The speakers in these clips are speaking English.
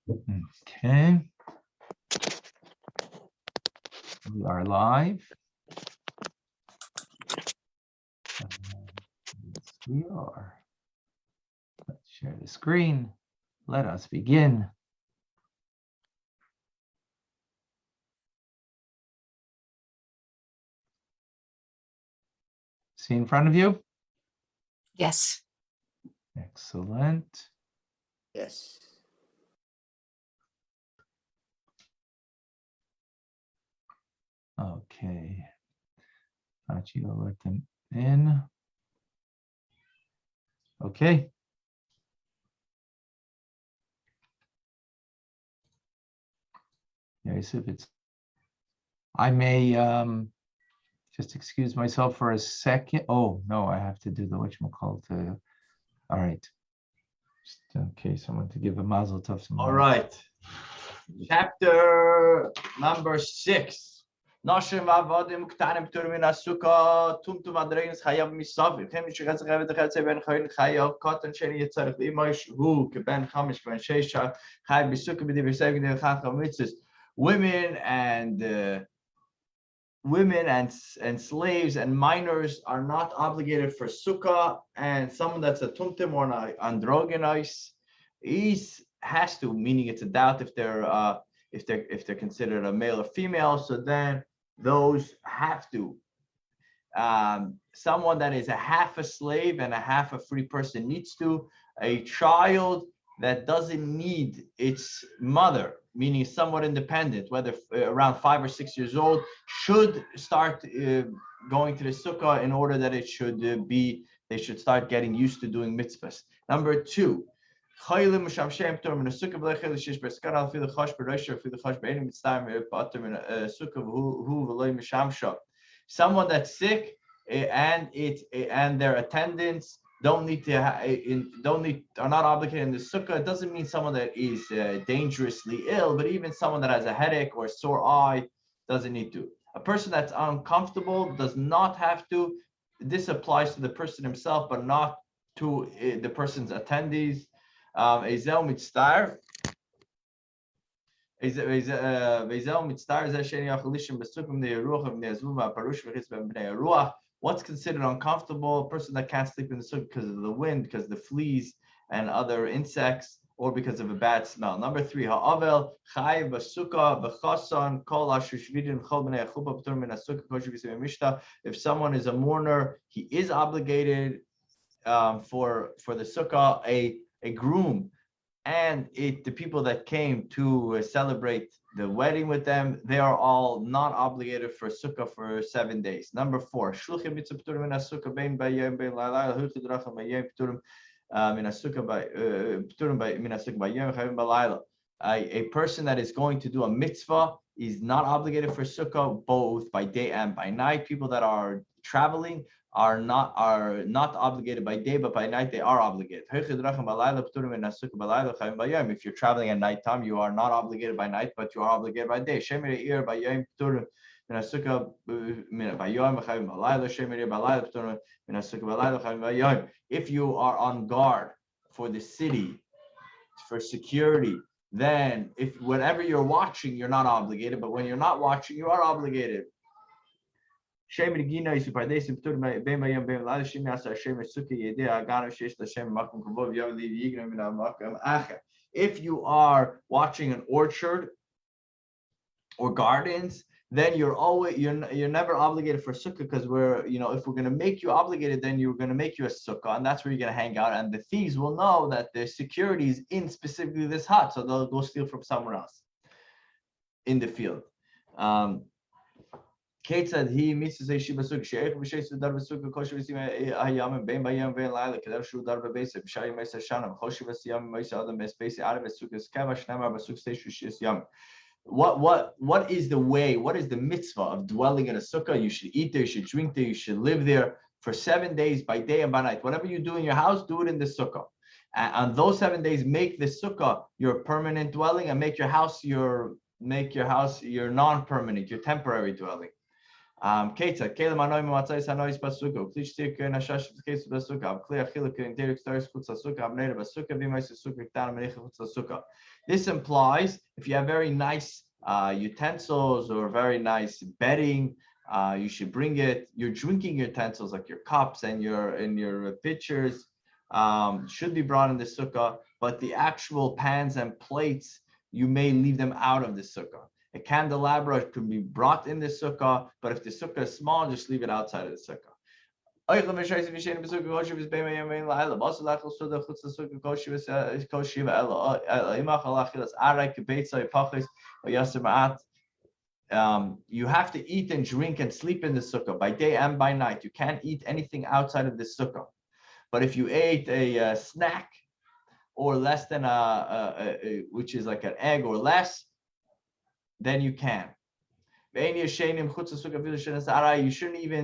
Okay. We are live. Yes, we are. Let's share the screen. Let us begin. See in front of you? Yes. Excellent. Yes. Okay. Tanya, let them in. Okay. Yes, if it's, I may just excuse myself for a second. Oh no, I have to do the whatchamacallit. All right. Just in case I want to give a mazel tov. All right. Chapter number 6. Nashim avodim ktanim pturim min Sukkot tumtum adreins chayav misav. Chem shechatz chayav dechatz ben chayin chayav katan sheni yitzarich imosh hu keben chamish keben sheisha chayav b'sukkah b'div yisayv b'div chacham mitzvahs. Women and slaves and minors are not obligated for sukkah, and someone that's a tumtim or an androgynous has to, meaning it's a doubt if they're considered a male or female. So then those have to. Someone that is a half a slave and a half a free person needs to. A child that doesn't need its mother, meaning somewhat independent, whether around 5 or 6 years old, should start going to the sukkah in order that it should they should start getting used to doing mitzvahs. Number 2, someone that's sick and their attendants are not obligated in the sukkah. It doesn't mean someone that is dangerously ill, but even someone that has a headache or a sore eye doesn't need to. A person that's uncomfortable does not have to. This applies to the person himself, but not to the person's attendees. Ezel mitztar. What's considered uncomfortable? A person that can't sleep in the sukkah because of the wind, because of the fleas and other insects, or because of a bad smell. Number 3, ha'avel chayiv b'sukkah b'chasan kol ha'shushvidin v'chol b'nei ha'chuppah p'tur min ha'sukkah kol shuvim mishta. If someone is a mourner, he is obligated for the sukkah. A groom and the people that came to celebrate the wedding with them, they are all not obligated for sukkah for 7 days. Number 4, shluchim mitzvah p'turim min ha'sukkah bein bayom bein lalayla hulchid racham bayom p'turim min ha'sukkah min ha'sukkah bayom chayim balayla. A person that is going to do a mitzvah is not obligated for sukkah both by day and by night. People that are traveling are not obligated by day, but by night they are obligated. If you're traveling at nighttime, you are not obligated by night, but you are obligated by day. If you are on guard for the city, for security, then if whenever you're watching, you're not obligated, but when you're not watching, you are obligated. If you are watching an orchard or gardens, then you're never obligated for sukkah, because if we're going to make you obligated, then you're going to make you a sukkah, and that's where you're going to hang out, and the thieves will know that the security is in specifically this hut, so they'll go steal from somewhere else in the field. Kate said he meets to say Shiba Suk Sheikh Vishay Sudar Vasuka Koshivisi Hayam and Ben Bayam Ben Lila Kadar Shudar Base Shai Mesa Shanam Koshivas Yam Mesa Adam Space out of Sukas Kavash Nama Basuk Station Shis Yam. What is the way? What is the mitzvah of dwelling in a sukkah? You should eat there, you should drink there, you should live there for 7 days by day and by night. Whatever you do in your house, do it in the sukkah. And on those 7 days, make the sukkah your permanent dwelling, and make your house your non-permanent, your temporary dwelling. Ketzad, Kelim Anoim Matzais Hanois Basuka, Klish Tirka Nashash Case Basuka, Clear Hilika and Derek Stars Kutsasuka, Abneda Basuka, Bimais Suka, Tan Mecha Kutsasuka. This implies if you have very nice utensils or very nice bedding, you should bring it. Your drinking utensils like your cups and your pitchers should be brought in the sukkah, but the actual pans and plates you may leave them out of the sukkah. A candelabra can be brought in the sukkah, but if the sukkah is small, just leave it outside of the sukkah. You have to eat and drink and sleep in the sukkah by day and by night. You can't eat anything outside of the sukkah. But if you ate a snack or less than which is like an egg or less, then you can. You shouldn't even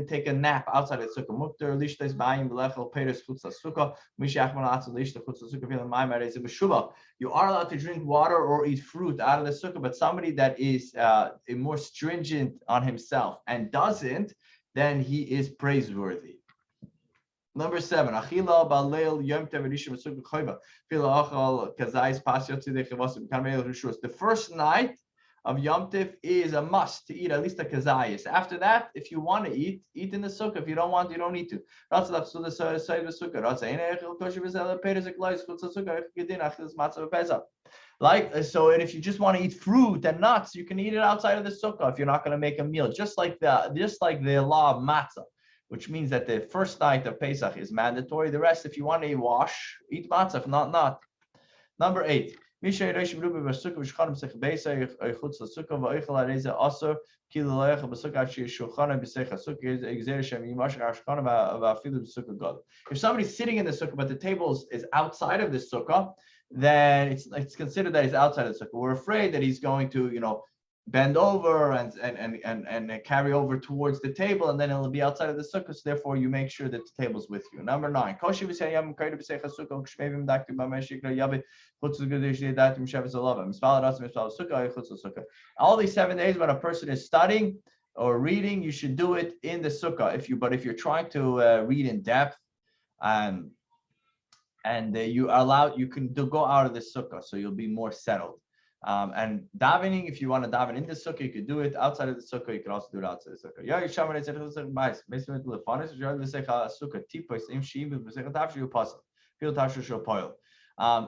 take a nap outside of the sukkah. You are allowed to drink water or eat fruit out of the sukkah, but somebody that is more stringent on himself and doesn't, then he is praiseworthy. Number 7, the first night of Yom Tif is a must to eat at least a kazayis. After that, if you want to eat in the sukkah. If you don't want, you don't need to. Like so, and if you just want to eat fruit and nuts, you can eat it outside of the sukkah if you're not going to make a meal. Just like the law of matzah, which means that the first night of Pesach is mandatory. The rest, if you want to eat matzah, if not. Number 8. If somebody's sitting in the sukkah, but the table is outside of the sukkah, then it's considered that he's outside of the sukkah. We're afraid that he's going to, bend over and carry over towards the table, and then it'll be outside of the sukkah. So therefore, you make sure that the table's with you. Number 9. All these 7 days when a person is studying or reading, you should do it in the sukkah. If you're trying to read in depth, and you are allowed, you can go out of the sukkah, so you'll be more settled. And davening, if you want to daven in the sukkah, you could do it outside of the sukkah. You can also do it outside the sukkah.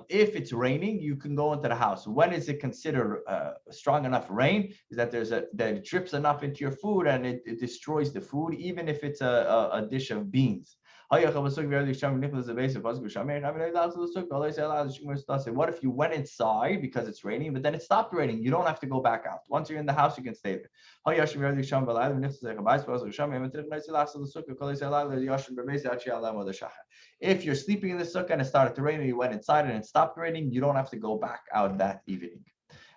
If it's raining, you can go into the house. When is it considered strong enough rain? Is that that it drips enough into your food and it destroys the food, even if it's a dish of beans. What if you went inside because it's raining, but then it stopped raining? You don't have to go back out. Once you're in the house, you can stay there. If you're sleeping in the sukkah and it started to rain and you went inside and it stopped raining, you don't have to go back out that evening.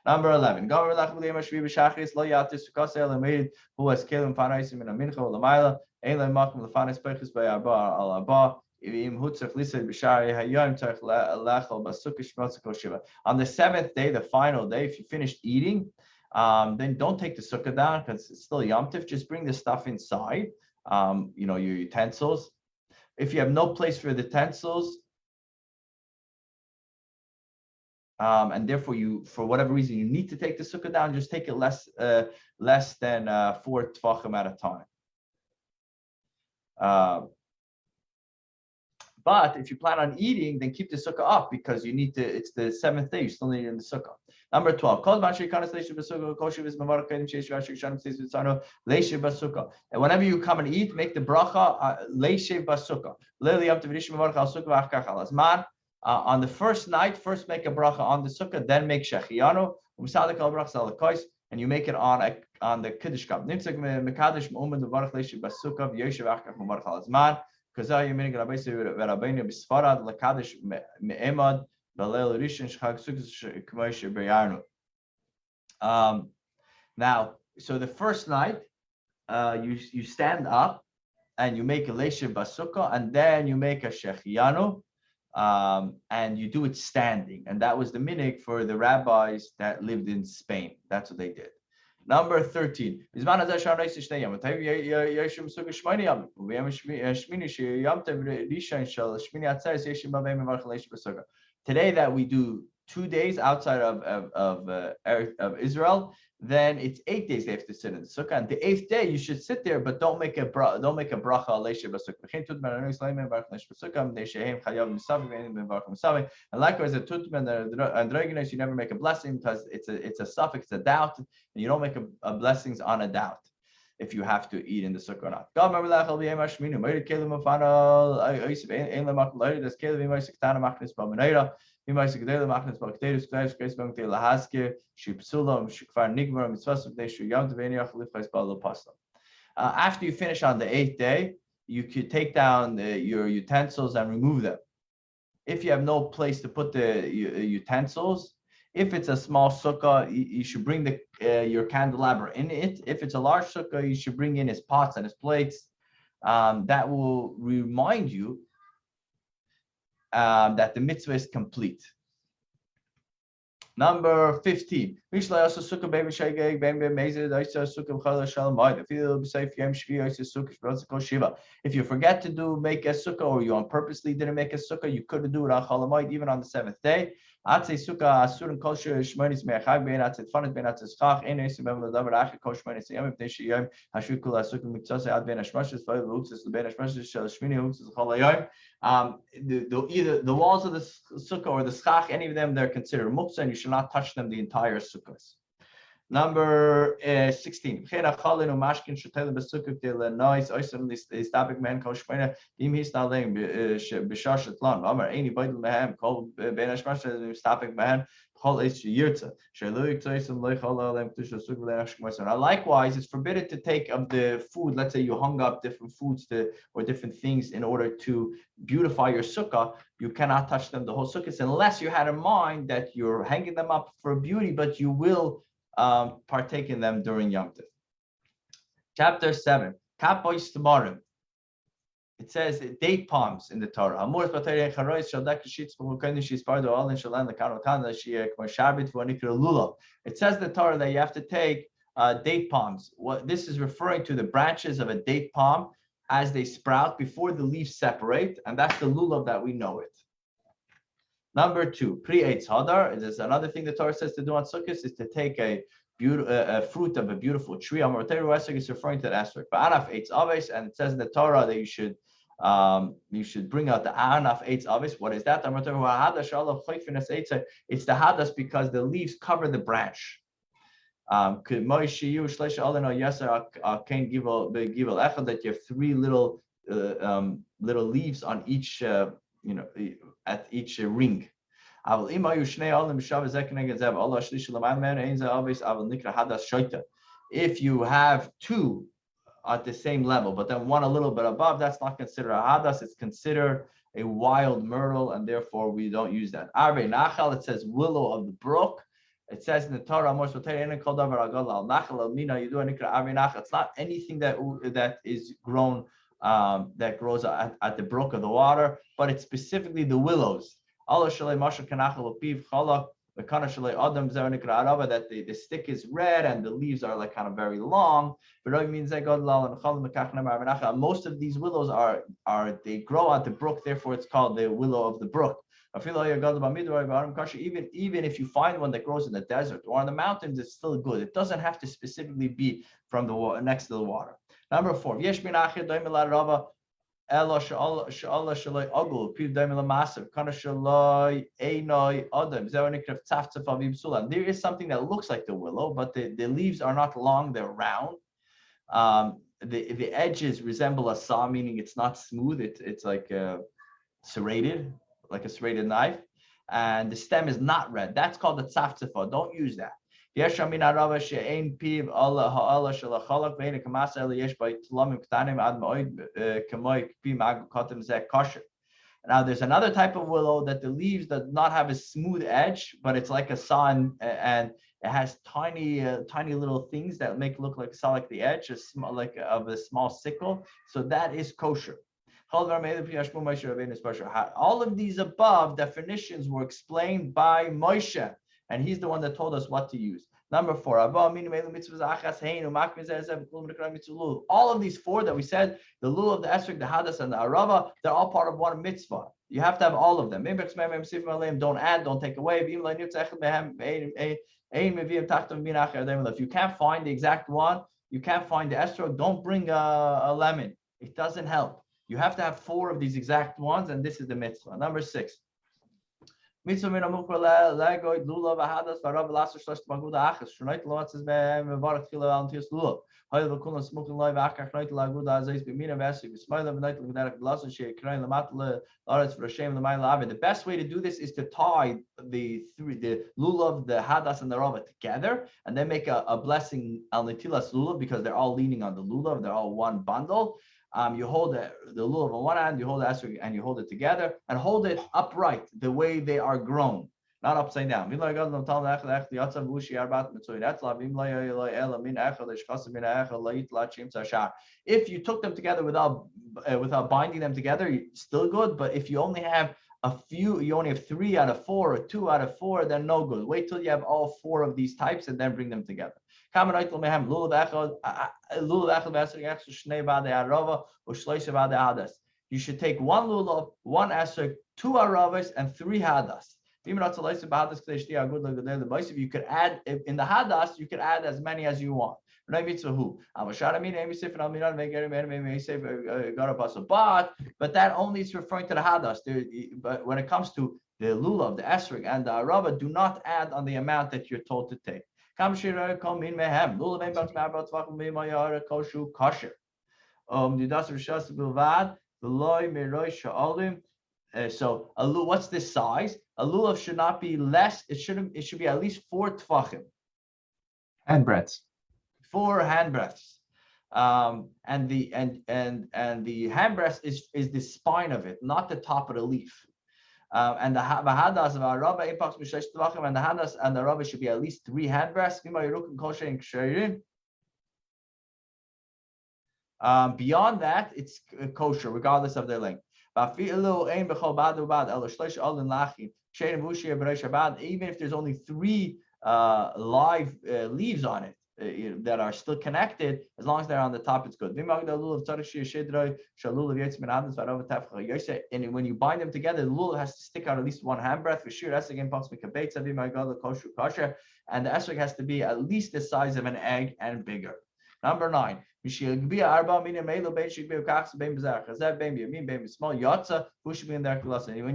Number 11. On the 7th day, the final day, if you finished eating, then don't take the sukkah down because it's still Yom Tif. Just bring the stuff inside, your utensils. If you have no place for the utensils, and therefore for whatever reason, you need to take the sukkah down, just take it less than 4 tvachim at a time. But if you plan on eating, then keep the sukkah up because you need to. It's the 7th day. You still need it in the sukkah. Number 12. And whenever you come and eat, make the bracha leishev basukkah. On the first night, first make a bracha on the sukkah, then make shechianu. And you make it on the kiddush cup. Now, so the first night, you stand up and you make a leishev basukah, and then you make a shechianu, and you do it standing. And that was the minhag for the rabbis that lived in Spain. That's what they did. Number 13. Today that we do 2 days outside of Israel, then it's 8 days they have to sit in the sukkah. And the 8th day you should sit there, but don't make a bracha aleisha b'sukkah. And likewise, the tutma and the androgynous, you never make a blessing because it's a suffix, it's a doubt, and you don't make a blessings on a doubt if you have to eat in the sukkah or not. After you finish on the 8th day, you could take down your utensils and remove them. If you have no place to put the utensils, if it's a small sukkah, you should bring your candelabra in it. If it's a large sukkah, you should bring in his pots and his plates. That will remind you that the mitzvah is complete. Number 15. If you forget to make a sukkah, or you on purposely didn't make a sukkah, you could do it on Chol even on the 7th day. Either the walls of the sukkah or the schach, any of them, they're considered muktzah, and you should not touch them the entire sukkahs. Number 16. Likewise, it's forbidden to take of the food. Let's say you hung up different foods or different things in order to beautify your sukkah. You cannot touch them the whole sukkah unless you had in mind that you're hanging them up for beauty, but you will partake in them during Yom Tov. Chapter 7. Kapois Tamarim. It says date palms in the Torah. It says in the Torah that you have to take date palms. What this is referring to, the branches of a date palm as they sprout before the leaves separate, and that's the lulov that we know it. Number 2, Pri Eitz Hadar. There's another thing the Torah says to do on Sukkot is to take a fruit of a beautiful tree. Esrog is referring to the Esrog. But Anaf Eitz Aves, and it says in the Torah that you should bring out the Anaf Eitz Aves. What is that? It's the hadas because the leaves cover the branch. That you have 3 little leaves on each at each ring. If you have 2 at the same level, but then one a little bit above, that's not considered a hadas, it's considered a wild myrtle, and therefore we don't use that. Arbe Nachal, it says willow of the brook. It says in the Torah, it's not anything that is grown that grows at the brook of the water, but it's specifically the willows. That the stick is red and the leaves are like kind of very long. Most of these willows they grow at the brook, therefore it's called the willow of the brook. Even if you find one that grows in the desert or on the mountains, it's still good. It doesn't have to specifically be from the water, next to the water. Number 4. There is something that looks like the willow, but the leaves are not long, they're round. The edges resemble a saw, meaning it's not smooth, it's like serrated, like a serrated knife, and the stem is not red. That's called the tzaftzfa. Don't use that. Now there's another type of willow that the leaves does not have a smooth edge, but it's like a saw, and it has tiny little things that make it look like a saw, like the edge like of a small sickle. So that is kosher. All of these above definitions were explained by Moshe, and he's the one that told us what to use. Number 4, all of these 4 that we said, the Lulov, the Esrog, the Hadas, and the Arava, they're all part of one mitzvah. You have to have all of them. Don't add, don't take away. If you can't find the exact one, you can't find the Esrog, don't bring a lemon. It doesn't help. You have to have 4 of these exact ones, and this is the mitzvah. Number 6. Mitzvah min amukra legoid lulav ahadas varav laser shlosh maguda achas shnoit lotzes mevarach tchila valantius lulav hayl v'kulam smukin loy v'achach noit laguda azayis b'mina v'esik v'smayla v'noit l'gderech v'laser shei krein l'mat l'aretz v'rashem l'may l'aved. The best way to do this is to tie the lulav, the hadas, and the rava together, and then make a blessing al netilas lulav, because they're all leaning on the lulav, they're all one bundle. You hold the lulav on one hand, you hold the esrog, and you hold it together, and hold it upright the way they are grown, not upside down. If you took them together without binding them together, still good. But if you only have a few, you only have 3 out of 4 or 2 out of 4, then no good. Wait till you have all 4 of these types and then bring them together. You should take 1 lulav, 1 esrog, 2 aravas, and 3 hadas. If you could add in the hadas, you could add as many as you want. But that only is referring to the hadas. But when it comes to the lulav, the esrog, and the arava, do not add on the amount that you're told to take. So a what's this size? A lulav should not be less. It should be at least 4 tfachim. Hand breadths. 4 hand breadths. And the hand breadth is the spine of it, not the top of the leaf. And the hadas of Arava impacts b'sheish tefachim, and the hadas and the Arava should be at least 3 hand breadths. Beyond that, it's kosher, regardless of their length. Even if there's only 3 live leaves on it that are still connected, as long as they're on the top, it's good. And when you bind them together, the lulav has to stick out at least 1 hand breadth. And the esrog has to be at least the size of an egg and bigger. Number 9. When you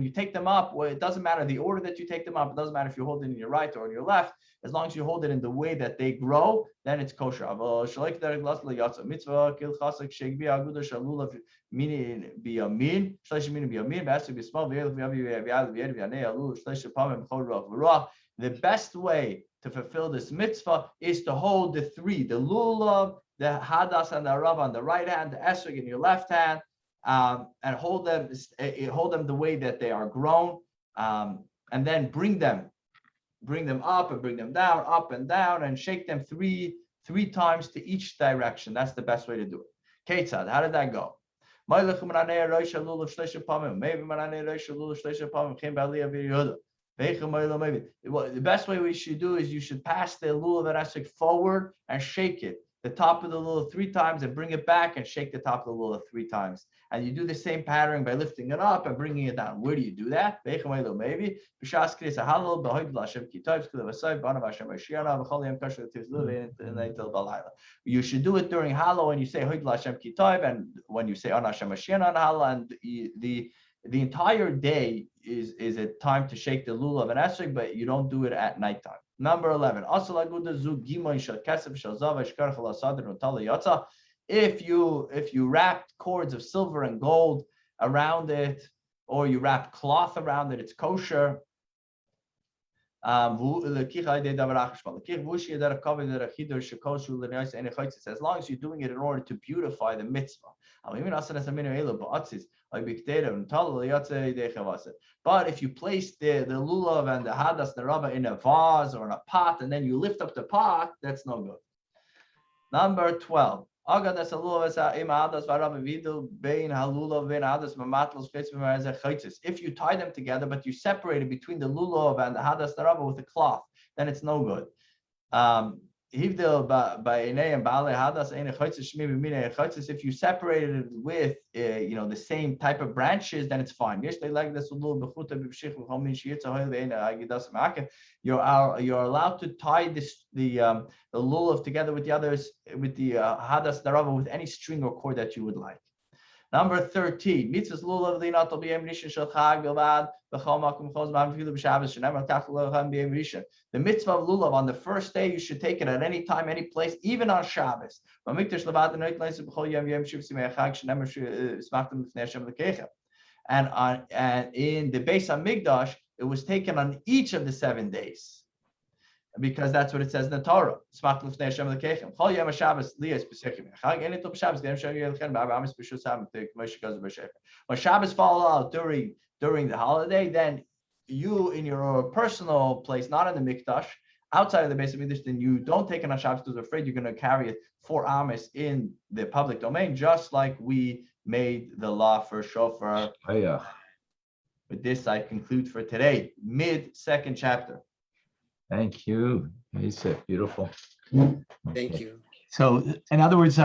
take them up, well, it doesn't matter the order that you take them up. It doesn't matter if you hold it in your right or in your left. As long as you hold it in the way that they grow, then it's kosher. It The best way to fulfill this mitzvah is to hold the 3, the lulav, the hadas, and the arava on the right hand, the esrog in your left hand, and hold them the way that they are grown, and then bring them up and bring them down, up and down, and shake them three times to each direction. That's the best way to do it. Ketzad, how did that go? The best way we should do is you should pass the lulav and esrog forward and shake it, the top of the lulav 3 times, and bring it back and shake the top of the lulav 3 times. And you do the same pattern by lifting it up and bringing it down. Where do you do that? You should do it during Hallel when you say Hoyd Lashem Kitoib, and when you say Ana Hashem Mashiach on Hallel, and the entire day is a time to shake the lulav and esrog, but you don't do it at nighttime. Number 11. If you wrapped cords of silver and gold around it, or you wrapped cloth around it, it's kosher. As long as you're doing it in order to beautify the mitzvah. But if you place the lulav and the hadas, the rava, in a vase or in a pot, and then you lift up the pot, that's no good. Number 12. If you tie them together, but you separate it between the lulav and the hadas, the rava with a cloth, then it's no good. If you separated it with the same type of branches, then it's fine. You're allowed to tie the lulav together with the others with the hadas darava with any string or cord that you would like. Number 13, mitzvahs lulav linato b'yem rishon shel chag bilvad b'chol makom b'chol zman v'filu b'shabbos shenemar tach lulav b'yem rishon. The mitzvah of lulav on the first day, you should take it at any time, any place, even on Shabbos. And in the Beis Hamikdash, it was taken on each of the 7 days, because that's what it says in the Torah. When Shabbos fall out during the holiday, then you in your personal place, not in the mikdash, outside of the Beis Hamikdash, then you don't take it on Shabbos because you're afraid you're going to carry it 4 amas in the public domain, just like we made the law for shofar. With this, I conclude for today. Mid-second chapter. Thank you. Beautiful. Thank you. So, in other words,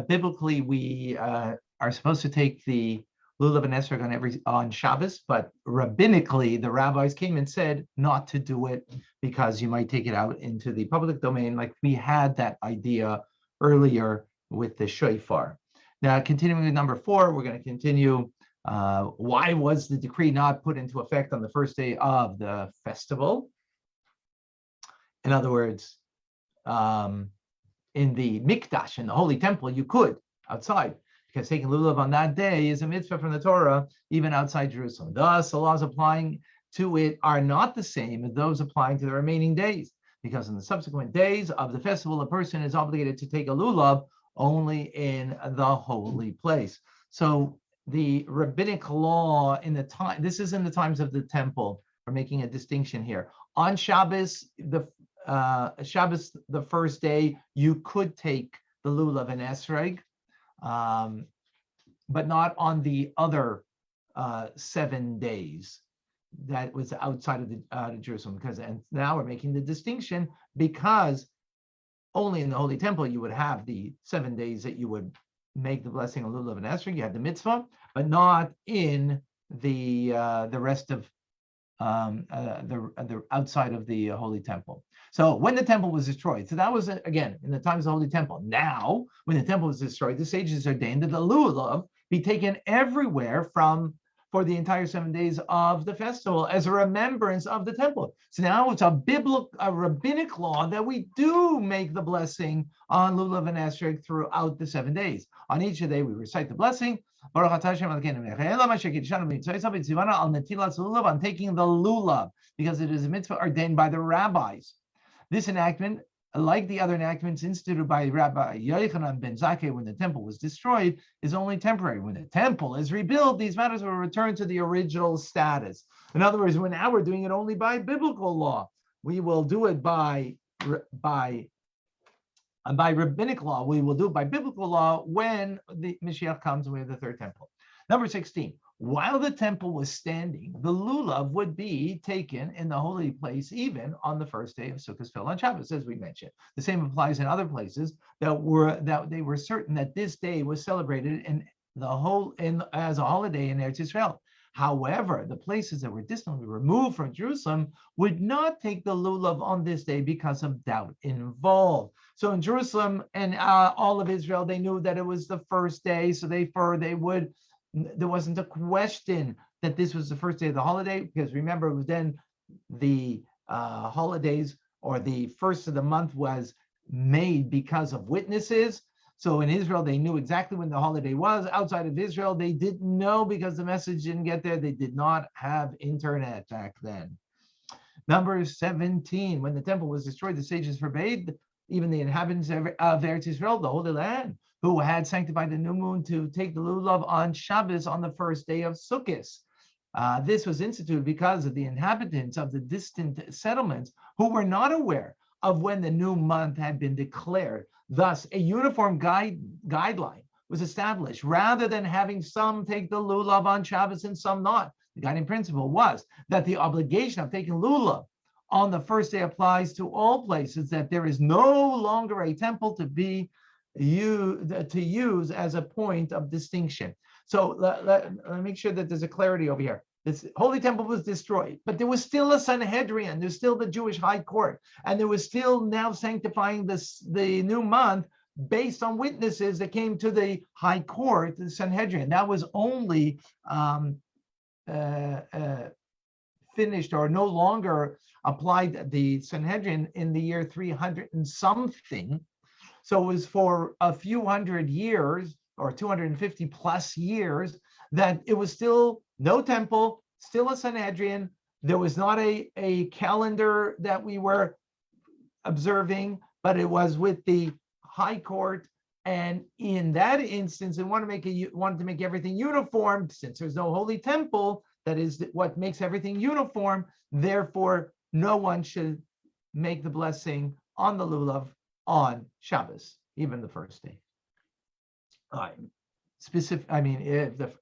biblically, we are supposed to take the Lulav and Esrog on Shabbos, but rabbinically, the rabbis came and said not to do it because you might take it out into the public domain, like we had that idea earlier with the shofar. Now, continuing with number 4, we're going to continue. Why was the decree not put into effect on the first day of the festival? In other words, in the mikdash, in the holy temple, you could outside, because taking lulav on that day is a mitzvah from the Torah, even outside Jerusalem. Thus, the laws applying to it are not the same as those applying to the remaining days, because in the subsequent days of the festival, a person is obligated to take a lulav only in the holy place. So the rabbinic law in the time, this is in the times of the temple, we're making a distinction here. On Shabbos, the first day, you could take the lulav and esrog, but not on the other 7 days that was outside of the Jerusalem. And now we're making the distinction because only in the Holy Temple you would have the 7 days that you would make the blessing of lulav and esrog. You had the mitzvah, but not in the rest of the outside of the Holy Temple. So when the temple was destroyed, so that was again in the times of the Holy Temple. Now, when the temple was destroyed, the sages ordained that the lulav be taken everywhere for the entire 7 days of the festival as a remembrance of the temple. So now it's a rabbinic law that we do make the blessing on lulav and esrog throughout the 7 days. On each day we recite the blessing. On taking the lulav, because it is a mitzvah ordained by the rabbis. This enactment, like the other enactments instituted by Rabbi Yochanan ben Zakkai when the temple was destroyed, is only temporary. When the temple is rebuilt, these matters will return to the original status. In other words, now we're doing it only by biblical law. We will do it by rabbinic law. We will do it by biblical law when the Mashiach comes and we have the third temple. Number 16. While the temple was standing, the lulav would be taken in the holy place even on the first day of Sukkot fell on Shabbos, as we mentioned. The same applies in other places that they were certain that this day was celebrated as a holiday in Eretz Yisrael. However, the places that were distantly removed from Jerusalem would not take the lulav on this day because of doubt involved. So in Jerusalem and all of Israel, they knew that it was the first day, so there wasn't a question that this was the first day of the holiday, because remember, it was then the holidays or the first of the month was made because of witnesses. So in Israel, they knew exactly when the holiday was. Outside of Israel, they didn't know because the message didn't get there. They did not have internet back then. Number 17, when the temple was destroyed, the sages forbade even the inhabitants of Eretz Yisrael, the Holy Land, who had sanctified the new moon, to take the lulav on Shabbos on the first day of Sukkot. This was instituted because of the inhabitants of the distant settlements who were not aware of when the new month had been declared. Thus, a uniform guideline was established rather than having some take the lulav on Shabbos and some not. The guiding principle was that the obligation of taking lulav on the first day applies to all places that there is no longer a temple to use as a point of distinction. So let me make sure that there's a clarity over here. This holy temple was destroyed, but there was still a Sanhedrin, there's still the Jewish high court, and there was still now sanctifying the new month based on witnesses that came to the high court, the Sanhedrin. That was only finished or no longer applied the Sanhedrin in the year 300 and something. So it was for a few hundred years or 250 plus years that it was still no temple, still a Sanhedrin. There was not a calendar that we were observing, but it was with the high court. And in that instance, they wanted to make everything uniform. Since there's no holy temple, that is what makes everything uniform. Therefore, no one should make the blessing on the Lulov on Shabbos, even the first day.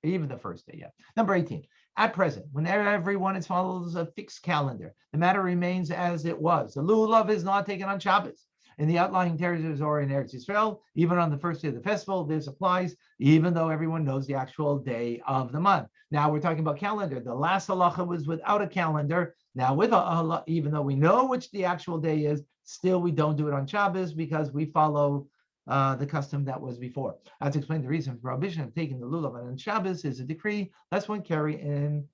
Even the first day, yeah. Number 18, at present, whenever everyone follows a fixed calendar, the matter remains as it was. The Lulav is not taken on Shabbos. In the outlying territories or in Eretz Yisrael, even on the first day of the festival, this applies, even though everyone knows the actual day of the month. Now we're talking about calendar. The last halacha was without a calendar. Now with a even though we know which the actual day is, still we don't do it on Shabbos because we follow the custom that was before. As explained, the reason for prohibition of taking the lulav on Shabbos is a decree, lest one carry in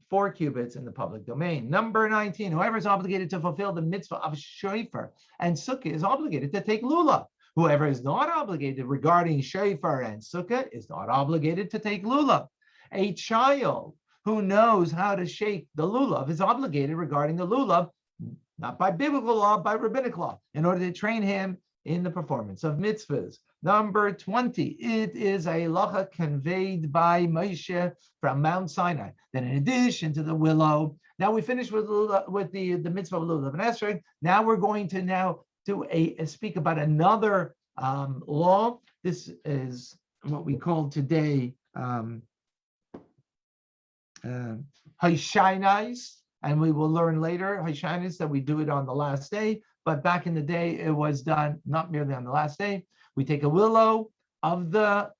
4 cubits in the public domain. Number 19, whoever is obligated to fulfill the mitzvah of shofar and sukkah is obligated to take lulav. Whoever is not obligated regarding shofar and sukkah is not obligated to take lulav. A child who knows how to shake the lulav is obligated regarding the lulav, not by biblical law, by rabbinic law, in order to train him in the performance of mitzvahs. Number 20, it is a halacha conveyed by Moshe from Mount Sinai. Then in addition to the willow, now we finished with the mitzvah of Lulov and Esrog. Now we're going to speak about another law. This is what we call today Haishainais, and we will learn later Haishainais that we do it on the last day. But back in the day, it was done not merely on the last day. We take a willow of the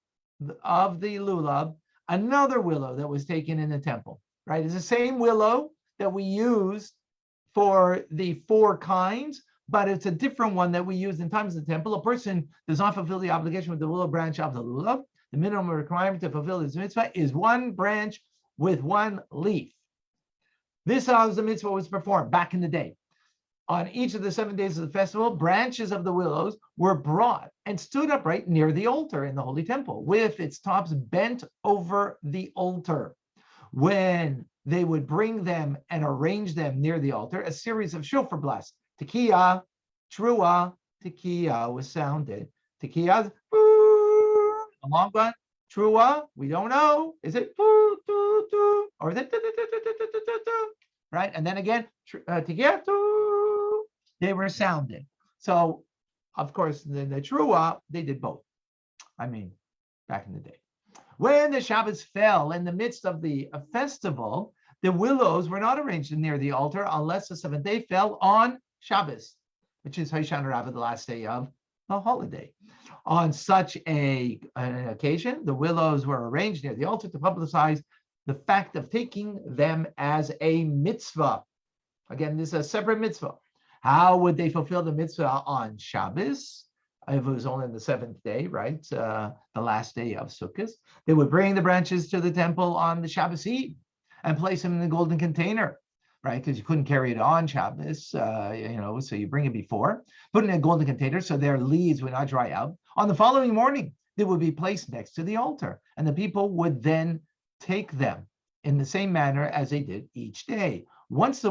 lulav, another willow that was taken in the temple, right? It's the same willow that we used for the 4 kinds, but it's a different one that we use in times of the temple. A person does not fulfill the obligation with the willow branch of the lulav. The minimum requirement to fulfill this mitzvah is 1 branch with 1 leaf. This is how the mitzvah was performed back in the day. On each of the 7 days of the festival, branches of the willows were brought and stood upright near the altar in the holy temple, with its tops bent over the altar. When they would bring them and arrange them near the altar, a series of shofar blasts, tekiah, trua, tekiah was sounded. Tekiah, a long one. Trua, we don't know. Is it or is it right? And then again, tekiah, they were sounded. So, of course, the trua, they did both. Back in the day. When the Shabbos fell in the midst of the festival, the willows were not arranged near the altar unless the 7th day fell on Shabbos, which is Hoshana Rabbah, the last day of the holiday. On such an occasion, the willows were arranged near the altar to publicize the fact of taking them as a mitzvah. Again, this is a separate mitzvah. How would they fulfill the mitzvah on Shabbos? If it was only on the 7th day, right? The last day of Sukkot. They would bring the branches to the temple on the Shabbos Eve and place them in the golden container, right? Because you couldn't carry it on Shabbos, so you bring it before. Put it in a golden container so their leaves would not dry out. On the following morning, they would be placed next to the altar, and the people would then take them in the same manner as they did each day. Since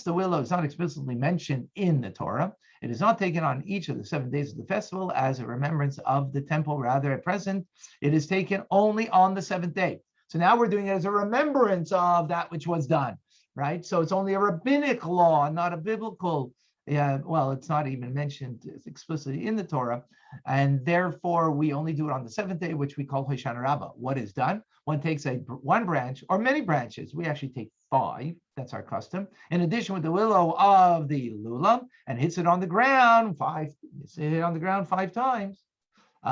the willow is not explicitly mentioned in the Torah, it is not taken on each of the 7 days of the festival as a remembrance of the temple. Rather, at present, it is taken only on the 7th day. So now we're doing it as a remembrance of that which was done, right? So it's only a rabbinic law, not a biblical. It's not even mentioned explicitly in the Torah, and therefore we only do it on the 7th day, which we call Hoshana Rabbah. What is done? One takes one branch or many branches. We actually take 5. That's our custom. In addition, with the willow of the lulav, and hits it on the ground 5. Hits it on the ground 5 times, or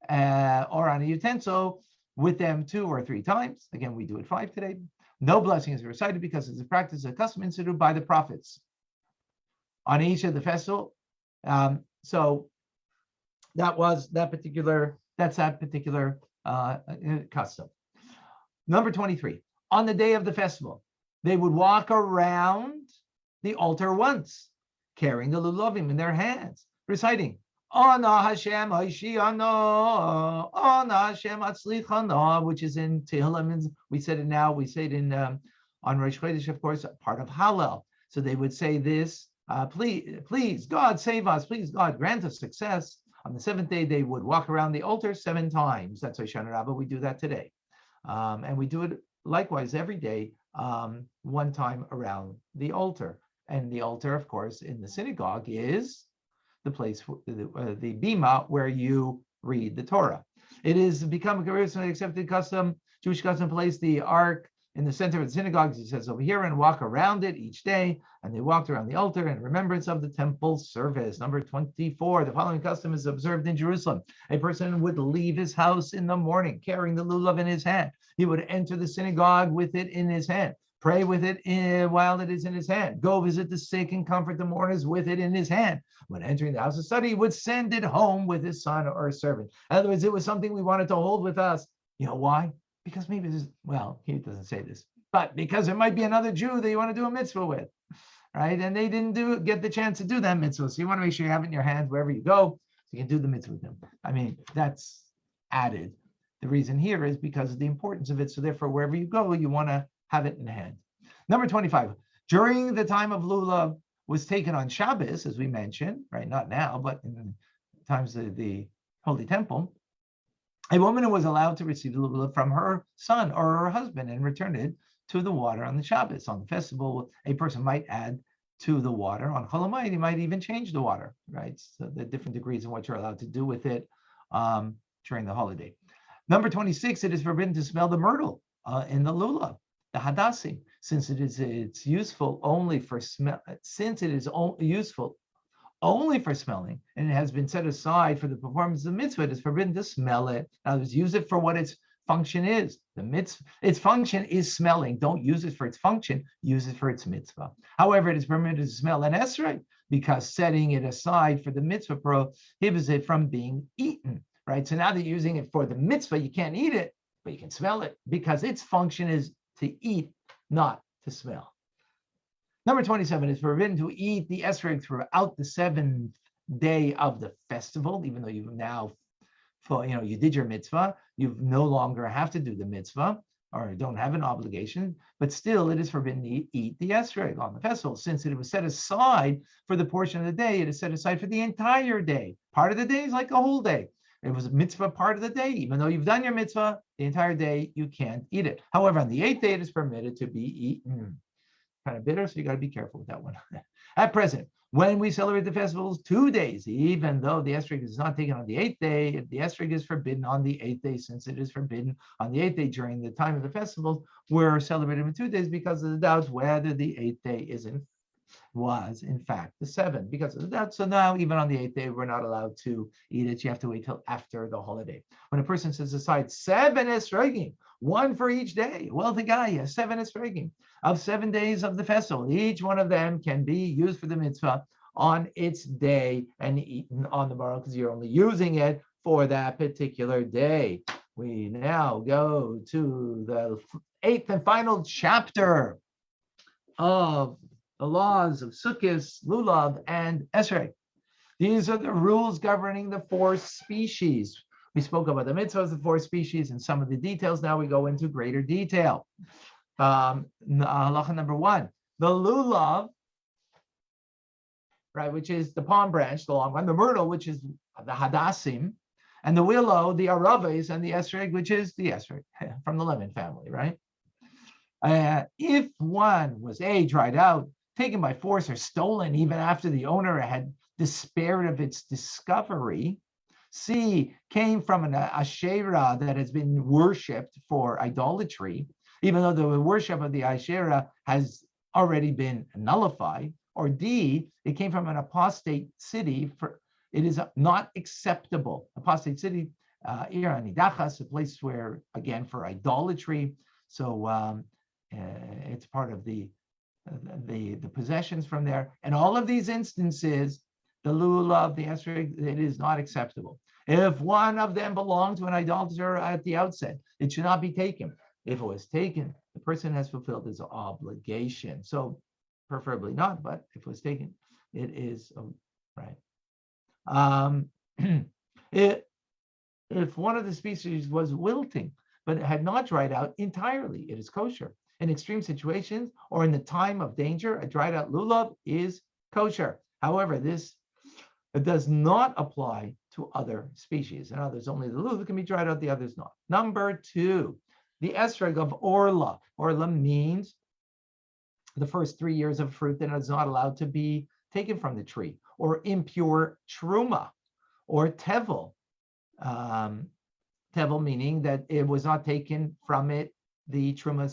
on a utensil with them 2 or 3 times. Again, we do it 5 today. No blessing is recited because it's a practice, a custom instituted by the prophets on each of the festival. So that's that particular custom. Number 23. On the day of the festival, they would walk around the altar once, carrying the lulovim in their hands, reciting, Ana Hashem Hoshiyano, Ana Hashem Atzlichano, which is in Tehillim. We said it now. We say it in on Rosh Chodesh, of course, part of Hallel. So they would say this: please, God save us. Please, God grant us success. On the 7th day, they would walk around the altar 7 times. That's Hoshana Rabbah. We do that today, and we do it likewise every day, 1 time around the altar. And the altar, of course, in the synagogue is the place, the bima, where you read the Torah. It is become a traditionally accepted custom, Jewish custom, to place the ark in the center of the synagogue, as it says over here, and walk around it each day. And they walked around the altar in remembrance of the temple service. Number 24, the following custom is observed in Jerusalem. A person would leave his house in the morning carrying the lulav in his hand. He would enter the synagogue with it in his hand, pray with it while it is in his hand, go visit the sick and comfort the mourners with it in his hand. When entering the house of study, he would send it home with his son or a servant. In other words, it was something we wanted to hold with us. You know why? Because maybe this, well, he doesn't say this, but because it might be another Jew that you want to do a mitzvah with, right? And they didn't get the chance to do that mitzvah. So you want to make sure you have it in your hands wherever you go, so you can do the mitzvah with them. I mean, that's added. The reason here is because of the importance of it. So therefore, wherever you go, you want to have it in hand. Number 25, during the time of Lulav was taken on Shabbos, as we mentioned, right? Not now, but in times of the Holy Temple, a woman who was allowed to receive the Lulav from her son or her husband and return it to the water on the Shabbos. On the festival, a person might add to the water. On Chol Hamoed, he might even change the water, right? So the different degrees of what you're allowed to do with it during the holiday. Number 26, it is forbidden to smell the myrtle in the lulav, the hadassim, since it's useful only for smell. Since it is useful only for smelling, and it has been set aside for the performance of the mitzvah, it is forbidden to smell it. In other words, use it for what its function is. The mitzvah, its function is smelling. Don't use it for its function. Use it for its mitzvah. However, it is permitted to smell an esrog because setting it aside for the mitzvah prohibits it from being eaten. Right. So now that you're using it for the mitzvah, you can't eat it, but you can smell it because its function is to eat, not to smell. Number 27 is forbidden to eat the esrog throughout the 7th day of the festival, even though you've now, you did your mitzvah, you no longer have to do the mitzvah or don't have an obligation, but still it is forbidden to eat the esrog on the festival. Since it was set aside for the portion of the day, it is set aside for the entire day. Part of the day is like a whole day. It was a mitzvah part of the day. Even though you've done your mitzvah, the entire day, you can't eat it. However, on the 8th day, it is permitted to be eaten. Kind of bitter, so you got to be careful with that one. At present, when we celebrate the festivals 2 days, even though the esrog is not taken on the 8th day, the esrog is forbidden on the 8th day. Since it is forbidden on the 8th day during the time of the festivals, we're celebrating in 2 days because of the doubts whether the 8th day was in fact the 7th because of that. So now even on the 8th day, we're not allowed to eat it. You have to wait till after the holiday. When a person sets aside 7 esrogim, 1 for each day, wealthy guy has 7 esrogim of 7 days of the festival. Each one of them can be used for the mitzvah on its day and eaten on the morrow because you're only using it for that particular day. We now go to the 8th and final chapter of the laws of Sukkot, Lulav, and Esrog. These are the rules governing the 4 species. We spoke about the mitzvahs, the 4 species, and some of the details. Now we go into greater detail. Halacha number 1, the Lulav, right, which is the palm branch, the long one, the myrtle, which is the hadassim, and the willow, the araves, and the esrog, which is the esrog from the lemon family, right? If one was A, dried out, taken by force, or stolen even after the owner had despaired of its discovery, C, came from an Asherah that has been worshipped for idolatry, even though the worship of the Asherah has already been nullified. Or D, it came from an apostate city. It is not acceptable. Apostate city, Iranidachas, a place where, again, for idolatry. So it's part of the possessions from there. And all of these instances, the Lulov, the Esrog, it is not acceptable. If one of them belonged to an idolater at the outset, it should not be taken. If it was taken, the person has fulfilled his obligation. So preferably not, but if it was taken, it is right. If one of the species was wilting, but it had not dried out entirely, it is kosher. In extreme situations or in the time of danger, a dried out lulav is kosher. However, this does not apply to other species. In others, only the lulav can be dried out, the others not. Number 2, the esrog of orla. Orla means the first 3 years of fruit that is not allowed to be taken from the tree, or impure truma, or tevel. Tevel meaning that it was not taken from it, the truma,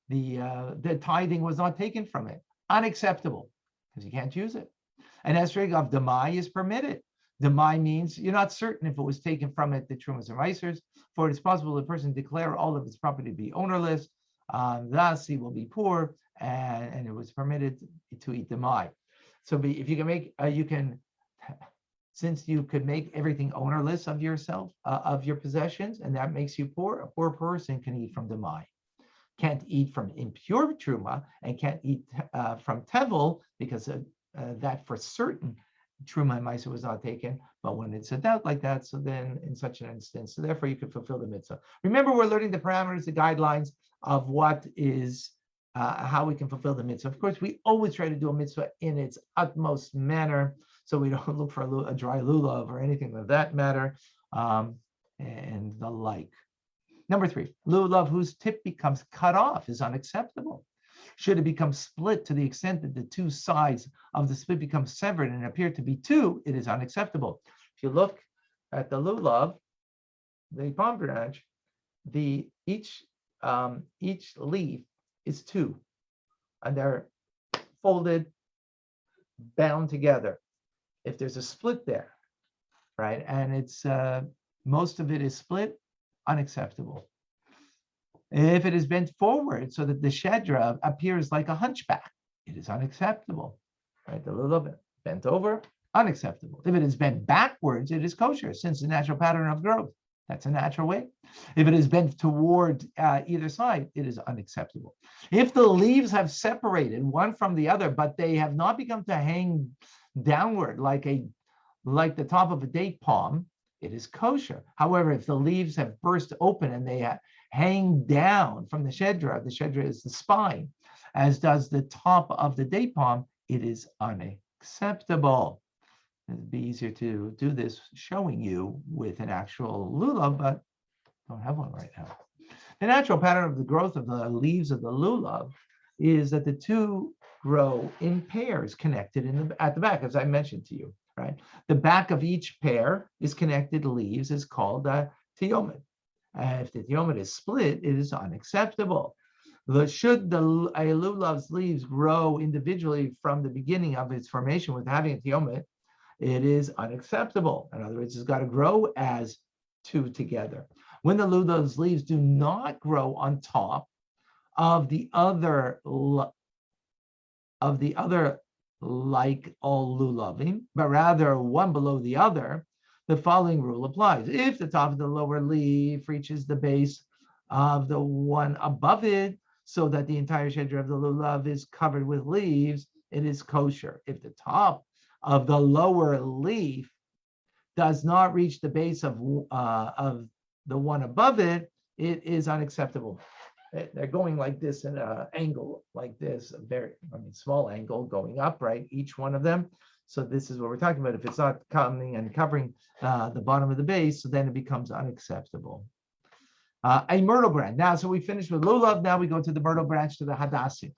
the tithing was not taken from it. Unacceptable, because you can't use it. An esrog of demai is permitted. Demai means you're not certain if it was taken from it, the trumas or meisers, for it is possible the person declare all of his property to be ownerless, thus he will be poor, and it was permitted to eat demai. So if you can make, since you could make everything ownerless of yourself, of your possessions, and that makes you poor, a poor person can eat from demai. Can't eat from impure truma, and can't eat from tevel, because that for certain truma and meiser was not taken. But when it's a doubt like that, so then in such an instance, so therefore you could fulfill the mitzvah. Remember, we're learning the parameters, the guidelines of what is, how we can fulfill the mitzvah. Of course, we always try to do a mitzvah in its utmost manner, so we don't look for a dry lulav or anything of that matter, and the like. Number 3, lulav whose tip becomes cut off is unacceptable. Should it become split to the extent that the 2 sides of the split become severed and appear to be 2, it is unacceptable. If you look at the lulav, the palm branch, each leaf is 2, and they're folded, bound together. If there's a split there, right, and it's most of it is split, unacceptable. If it is bent forward so that the shedra appears like a hunchback, it is unacceptable. Right, the lulav bent over, unacceptable. If it is bent backwards, it is kosher, since the natural pattern of growth. That's a natural way. If it is bent toward either side, it is unacceptable. If the leaves have separated one from the other, but they have not begun to hang downward like the top of a date palm, it is kosher. However, if the leaves have burst open and they hang down from the shedra is the spine, as does the top of the date palm, it is unacceptable. It'd be easier to do this showing you with an actual lulav, but don't have one right now. The natural pattern of the growth of the leaves of the lulav is that the 2 grow in pairs connected at the back, as I mentioned to you, right? The back of each pair is connected leaves is called a tiyomid. If the tiyomid is split, it is unacceptable. Should a lulav's leaves grow individually from the beginning of its formation with having a tiyomid, it is unacceptable. In other words, it's got to grow as 2 together. When the lulav's leaves do not grow on top of the other like all lulavim, but rather one below the other, the following rule applies. If the top of the lower leaf reaches the base of the one above it, so that the entire shedra of the lulav is covered with leaves, it is kosher. If the top of the lower leaf does not reach the base of the one above it, it is unacceptable. They're going like this in an angle like this, a very, small angle going up, right? Each one of them. So this is what we're talking about. If it's not coming and covering the bottom of the base, so then it becomes unacceptable. A myrtle branch. Now, so we finished with lulav. Now we go to the myrtle branch, to the hadassim,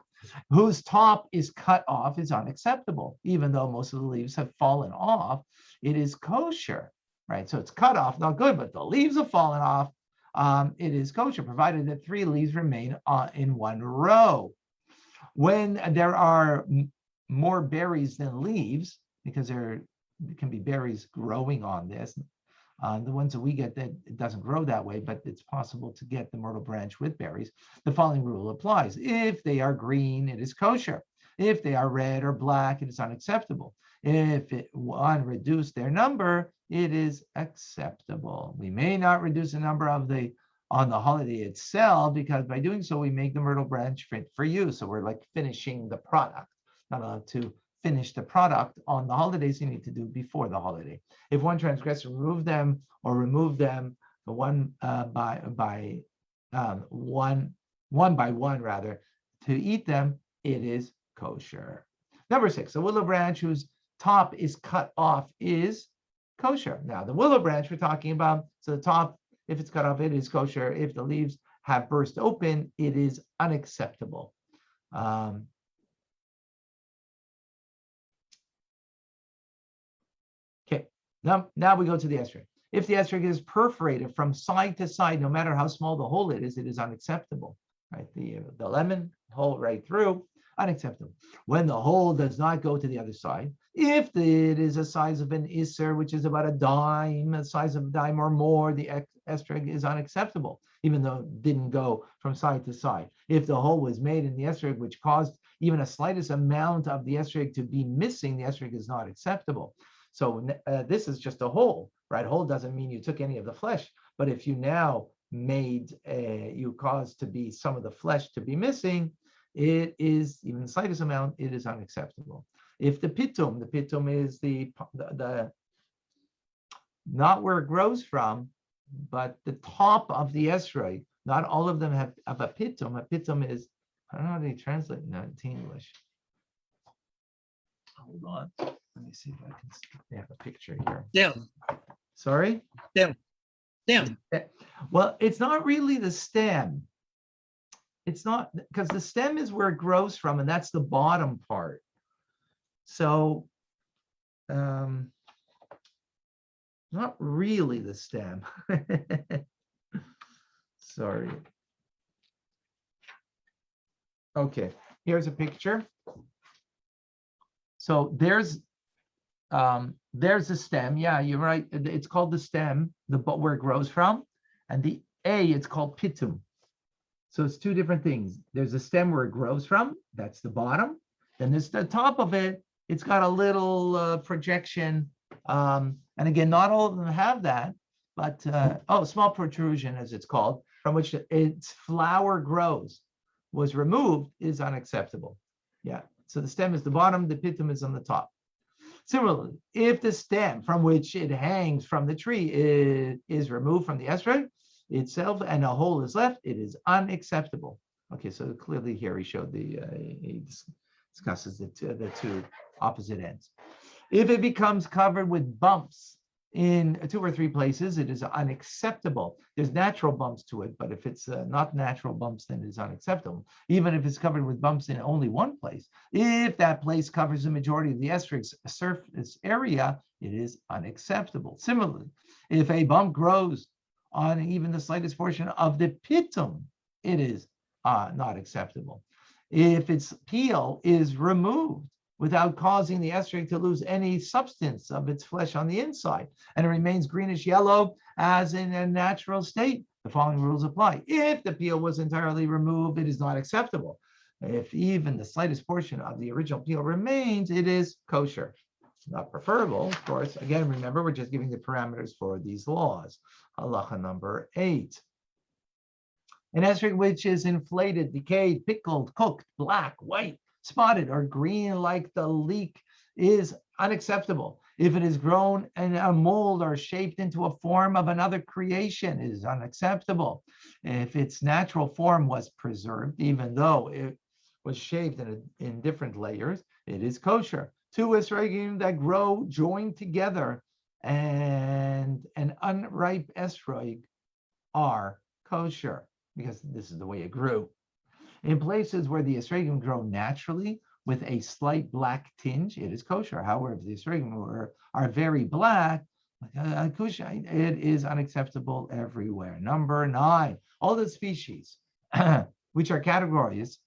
whose top is cut off, is unacceptable. Even though most of the leaves have fallen off, it is kosher, right? So it's cut off, not good, but the leaves have fallen off. it is kosher, provided that 3 leaves remain in one row. When there are more berries than leaves, because there can be berries growing on this, the ones that we get, that it doesn't grow that way, but it's possible to get the myrtle branch with berries. The following rule applies. If they are green, it is kosher. If they are red or black, it is unacceptable. If one reduce their number, it is acceptable. We may not reduce the number of on the holiday itself, because by doing so, we make the myrtle branch fit for use. So we're like finishing the product. Not allowed to finish the product on the holidays. You need to do before the holiday. If one transgressor remove them one by one rather, to eat them, it is kosher. Number 6, a willow branch whose top is cut off is kosher. Now, the willow branch we're talking about, so the top, if it's cut off, it is kosher. If the leaves have burst open, it is unacceptable. Okay, now we go to the esrog. If the esrog is perforated from side to side, no matter how small the hole it is unacceptable. Right, the lemon hole right through, unacceptable. When the hole does not go to the other side, if it is the size of an iser, which is about a dime, the size of a dime or more, the esrog is unacceptable, even though it didn't go from side to side. If the hole was made in the esrog, which caused even a slightest amount of the esrog to be missing, the esrog is not acceptable. So this is just a hole, right? Hole doesn't mean you took any of the flesh, but if you now you caused to be some of the flesh to be missing, it is, even the slightest amount, it is unacceptable. If the pitum is the not where it grows from, but the top of the esrog, not all of them have a pitum. A pitum is, I don't know how they translate that into English. Hold on. Let me see if I can. They have a picture here. Stem. Sorry? Stem. Well, it's not really the stem. It's not, because the stem is where it grows from, and that's the bottom part. So, not really the stem. Sorry. Okay, here's a picture. So there's the stem. Yeah, you're right. It's called the stem, where it grows from, and the it's called pitum. So it's two different things. There's a stem where it grows from. That's the bottom. Then there's the top of it. It's got a little projection. And again, not all of them have that, but small protrusion, as it's called, from which its flower grows, was removed, is unacceptable. Yeah. So the stem is the bottom. The pitum is on the top. Similarly, if the stem from which it hangs from the tree is removed from the esrog itself and a hole is left, it is unacceptable. Okay, so clearly here he showed he discusses the two opposite ends. If it becomes covered with bumps in 2 or 3 places, it is unacceptable. There's natural bumps to it, but if it's not natural bumps, then it is unacceptable. Even if it's covered with bumps in only one place, if that place covers the majority of the esrog's surface area, it is unacceptable. Similarly, if a bump grows on even the slightest portion of the pitum, it is not acceptable. If its peel is removed without causing the esrog to lose any substance of its flesh on the inside, and it remains greenish yellow as in a natural state, the following rules apply. If the peel was entirely removed, it is not acceptable. If even the slightest portion of the original peel remains, it is kosher. Not preferable, of course. Again, remember, we're just giving the parameters for these laws. Halacha number 8. An esrog which is inflated, decayed, pickled, cooked, black, white, spotted, or green like the leek is unacceptable. If it is grown in a mold or shaped into a form of another creation, it is unacceptable. If its natural form was preserved, even though it was shaped in different layers, it is kosher. 2 esrogim that grow joined together and an unripe esrog are kosher, because this is the way it grew. In places where the esrogim grow naturally with a slight black tinge, it is kosher. However, if the esrogim are very black, It is unacceptable everywhere. Number 9, all the species which are categorized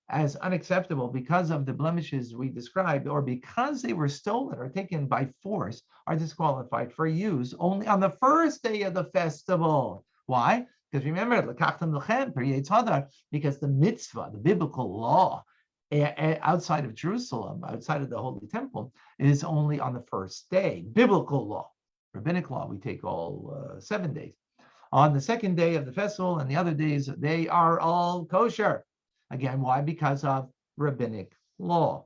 as unacceptable because of the blemishes we described, or because they were stolen or taken by force, are disqualified for use only on the first day of the festival. Why? Because remember, because the mitzvah, the biblical law, outside of Jerusalem, outside of the Holy Temple, is only on the first day. Biblical law, rabbinic law, we take all 7 days. On the second day of the festival and the other days, they are all kosher. Again, why? Because of rabbinic law.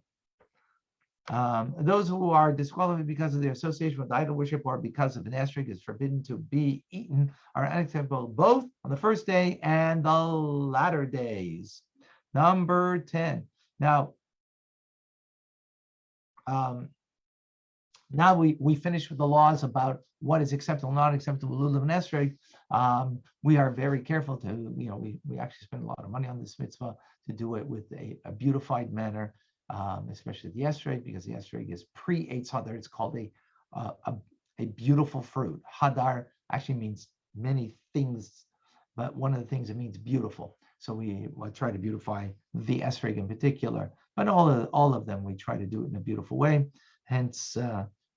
Those who are disqualified because of their association with idol worship or because of an esrog is forbidden to be eaten are unacceptable both on the first day and the latter days. Number 10. Now we finish with the laws about what is acceptable, not acceptable, Lulov and Esrog. We are very careful to, we actually spend a lot of money on this mitzvah to do it with a beautified manner, especially the Esrog, because the Esrog is pre-Eitz Hadar. It's called a beautiful fruit. Hadar actually means many things, but one of the things it means beautiful. So we try to beautify the Esrog in particular, but all of them we try to do it in a beautiful way. Hence,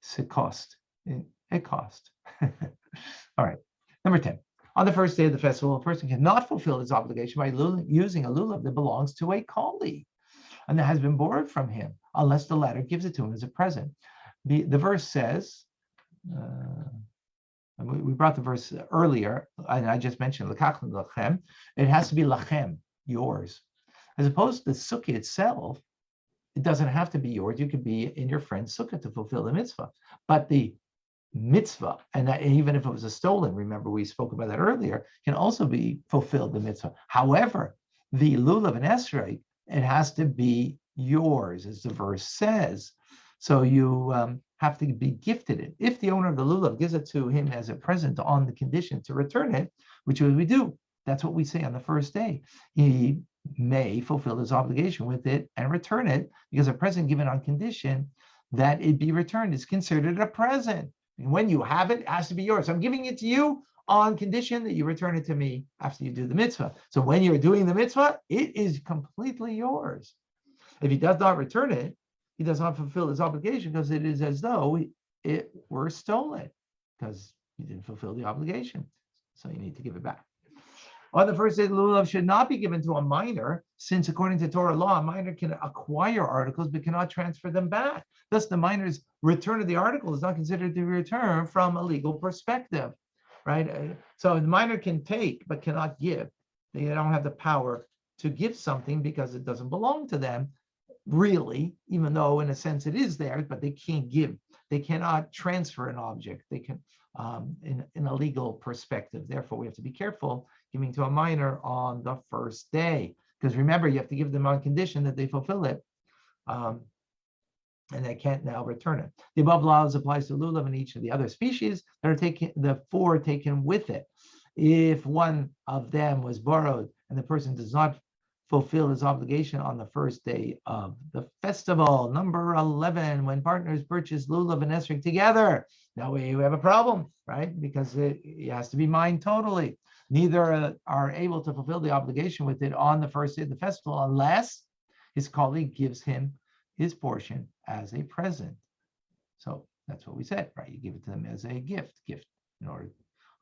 Sukkot. It cost. All right. Number 10. On the first day of the festival, a person cannot fulfill his obligation by using a lulav that belongs to a colleague and that has been borrowed from him, unless the latter gives it to him as a present. The verse says, we brought the verse earlier, and I just mentioned l'kachtem lachem. It has to be lachem, yours, as opposed to the sukkah itself. It doesn't have to be yours. You could be in your friend's sukkah to fulfill the mitzvah. But the mitzvah, and that even if it was a stolen, remember we spoke about that earlier, can also be fulfilled, the mitzvah. However, the lulav and esrog, it has to be yours, as the verse says. So you have to be gifted it. If the owner of the lulav gives it to him as a present on the condition to return it, which we do, that's what we say on the first day, he may fulfill his obligation with it and return it, because a present given on condition that it be returned is considered a present. And when you have it, it has to be yours. I'm giving it to you on condition that you return it to me after you do the mitzvah. So when you're doing the mitzvah, it is completely yours. If he does not return it, he does not fulfill his obligation, because it is as though it were stolen, because he didn't fulfill the obligation. So you need to give it back. On the first day, the lulav should not be given to a minor, since according to Torah law, a minor can acquire articles but cannot transfer them back. Thus, the minor's return of the article is not considered to be return from a legal perspective, right? So the minor can take but cannot give. They don't have the power to give something because it doesn't belong to them, really, even though in a sense it is theirs, but they can't give. They cannot transfer an object. They can, in a legal perspective. Therefore, we have to be careful giving to a minor on the first day, because remember, you have to give them on condition that they fulfill it, and they can't now return it. The above laws applies to lulav and each of the other species that are taken, the 4 taken with it. If one of them was borrowed and the person does not fulfill his obligation on the first day of the festival. Number 11, when partners purchase lulav and esrog together. Now we have a problem, right? Because it has to be mine totally. Neither are able to fulfill the obligation with it on the first day of the festival unless his colleague gives him his portion as a present. So that's what we said, right? You give it to them as a gift in order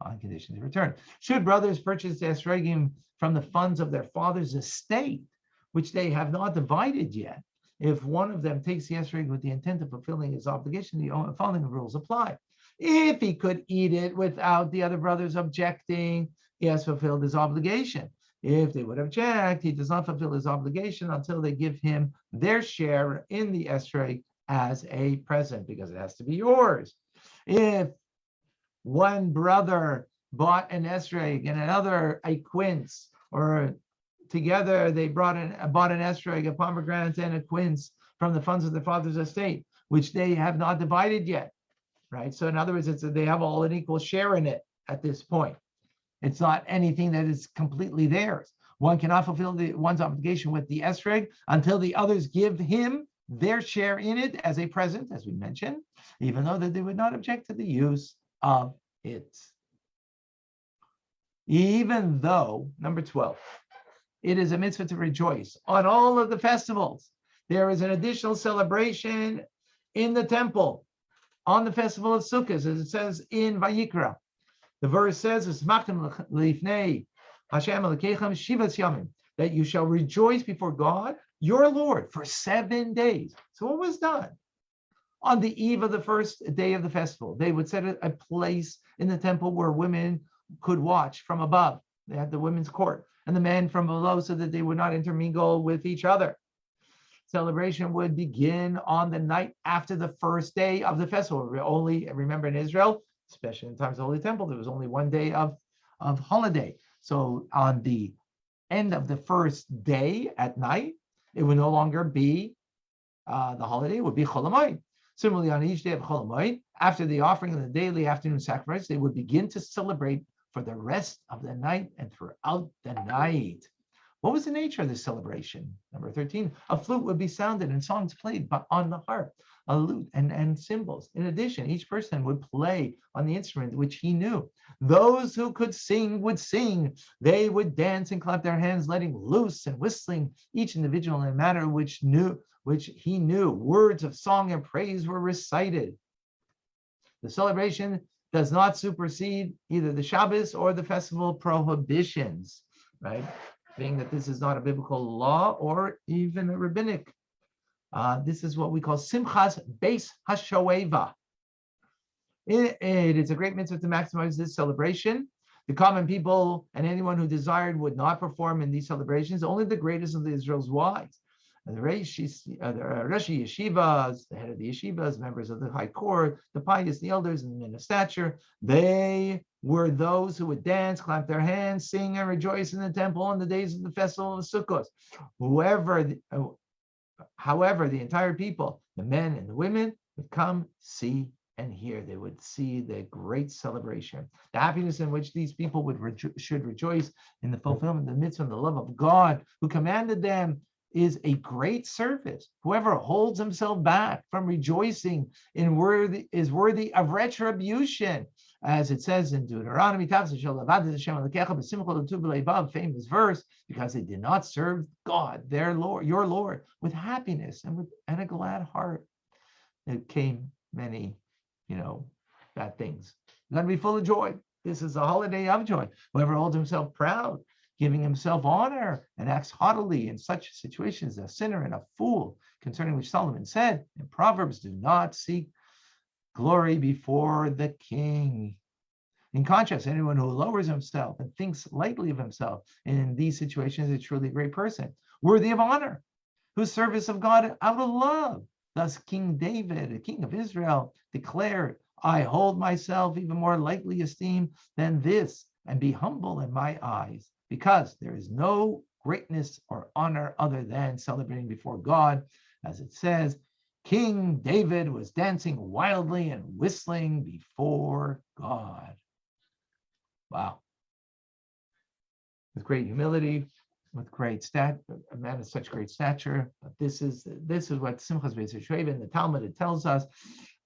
on condition to return. Should brothers purchase esrogim from the funds of their father's estate, which they have not divided yet, if one of them takes the esrog with the intent of fulfilling his obligation, the following rules apply. If he could eat it without the other brothers objecting, he has fulfilled his obligation. If they would object, he does not fulfill his obligation until they give him their share in the esrog as a present, because it has to be yours. If one brother bought an esrog and another a quince, or together they bought an esrog, a pomegranate, and a quince from the funds of their father's estate, which they have not divided yet, right? So in other words, they have all an equal share in it at this point. It's not anything that is completely theirs. One cannot fulfill one's obligation with the esrog until the others give him their share in it as a present, as we mentioned, even though that they would not object to the use of it. Even though, number 12, it is a mitzvah to rejoice on all of the festivals. There is an additional celebration in the temple on the festival of Sukkot, as it says in Vayikra. The verse says, that you shall rejoice before God, your Lord, for 7 days. So what was done? On the eve of the first day of the festival, they would set a place in the temple where women could watch from above. They had the women's court, and the men from below, so that they would not intermingle with each other. Celebration would begin on the night after the first day of the festival. Only, remember, in Israel, especially in times of the Holy Temple, there was only one day of holiday. So on the end of the first day at night, it would no longer be the holiday, it would be Chol Hamoed. Similarly, on each day of Chol Hamoed, after the offering of the daily afternoon sacrifice, they would begin to celebrate for the rest of the night and throughout the night. What was the nature of this celebration? Number 13, a flute would be sounded and songs played on the harp, a lute and cymbals. In addition, each person would play on the instrument which he knew. Those who could sing would sing. They would dance and clap their hands, letting loose and whistling, each individual in a manner which he knew. Words of song and praise were recited. The celebration does not supersede either the Shabbos or the festival prohibitions, right? Being that this is not a biblical law or even a rabbinic. This is what we call Simchas Beis HaShoeva. It is a great mitzvah to maximize this celebration. The common people and anyone who desired would not perform in these celebrations. Only the greatest of Israel's wise. The Rosh Yeshivas, the head of the yeshivas, members of the high court, the pious, the elders, and the men of stature, they were those who would dance, clap their hands, sing, and rejoice in the temple on the days of the festival of Sukkot. However, the entire people, the men and the women, would come, see, and hear. They would see the great celebration, the happiness in which these people should rejoice in the fulfillment of the mitzvah and the love of God, who commanded them, is a great service. Whoever holds himself back from rejoicing is worthy of retribution, as it says in Deuteronomy, famous verse, because they did not serve God, their Lord, your Lord, with happiness and a glad heart. There came many, bad things. You're going to be full of joy. This is a holiday of joy. Whoever holds himself proud, giving himself honor, and acts haughtily in such situations, a sinner and a fool, concerning which Solomon said in Proverbs, do not seek glory before the king. In contrast, anyone who lowers himself and thinks lightly of himself in these situations is a truly great person, worthy of honor, whose service of God out of love. Thus King David, the king of Israel, declared, I hold myself even more lightly esteemed than this, and be humble in my eyes, because there is no greatness or honor other than celebrating before God. As it says, King David was dancing wildly and whistling before God. Wow. With great humility, with great a man of such great stature. But this is what Simchas Beis HaShoeva in the Talmud, it tells us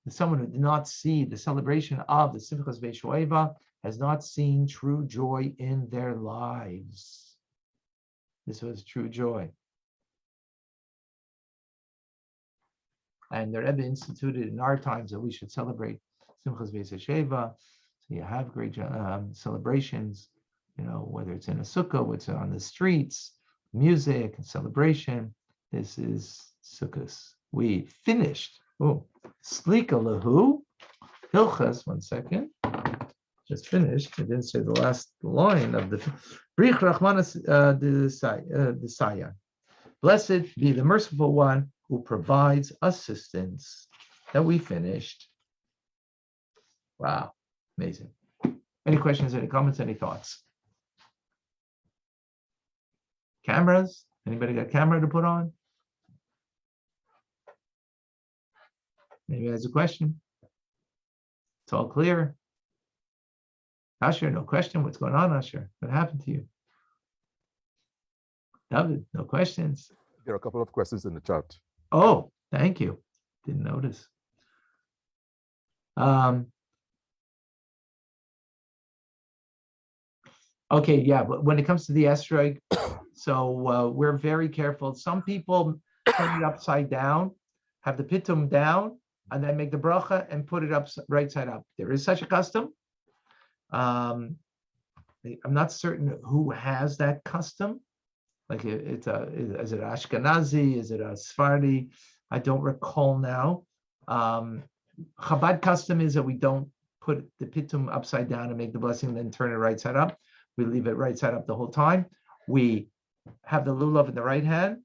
that someone who did not see the celebration of the Simchas Beis HaShoeva has not seen true joy in their lives. This was true joy. And the Rebbe instituted in our times that we should celebrate Simchas Beis HaShoeva. So you have great celebrations, whether it's in a sukkah, whether it's on the streets, music and celebration. This is Sukkot. We finished. Oh, Slika Lahu, Hilchas, 1 second. Just finished. I didn't say the last line of the Brich Rachmanas Desaya. Blessed be the merciful one who provides assistance. That we finished. Wow, amazing. Any questions, any comments, any thoughts? Cameras? Anybody got a camera to put on? Maybe has a question. It's all clear. Asher, no question. What's going on, Asher? What happened to you? David, no questions. There are a couple of questions in the chat. Oh, thank you. Didn't notice. Okay, yeah, but when it comes to the Esrog, so we're very careful. Some people turn it upside down, have the pitum down, and then make the bracha and put it up right side up. There is such a custom. I'm not certain who has that custom. Like is it Ashkenazi? Is it a Sephardi? I don't recall now. Chabad custom is that we don't put the pitum upside down and make the blessing, and then turn it right side up. We leave it right side up the whole time. We have the lulav in the right hand,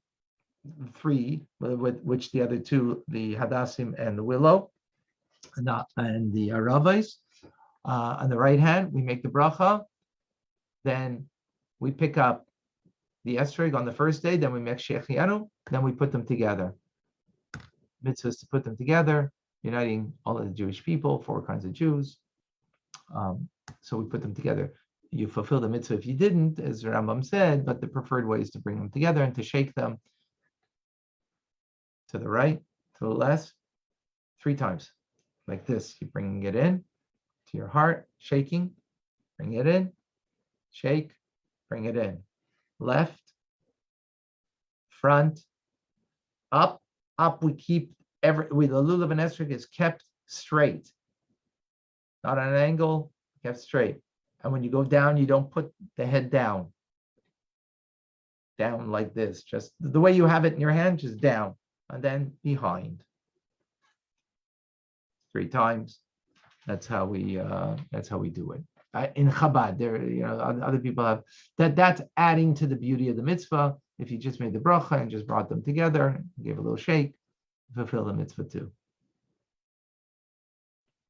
3, with which the other 2, the hadassim and the willow, and the aravais. On the right hand, we make the bracha. Then we pick up the esrog on the first day. Then we make shechianu. Then we put them together. Mitzvah is to put them together, uniting all of the Jewish people, 4 kinds of Jews. So we put them together. You fulfill the mitzvah if you didn't, as Rambam said, but the preferred way is to bring them together and to shake them to the right, to the left, 3 times. Like this. You're bringing it in to your heart, shaking, bring it in, shake, bring it in. Left, front, up. We keep the lulav and esrog is kept straight, not at an angle, kept straight. And when you go down, you don't put the head down like this, just the way you have it in your hand, just down, and then behind. 3 times. That's how we do it. In Chabad, other people have that. That's adding to the beauty of the mitzvah. If you just made the bracha and just brought them together, gave a little shake, fulfill the mitzvah too.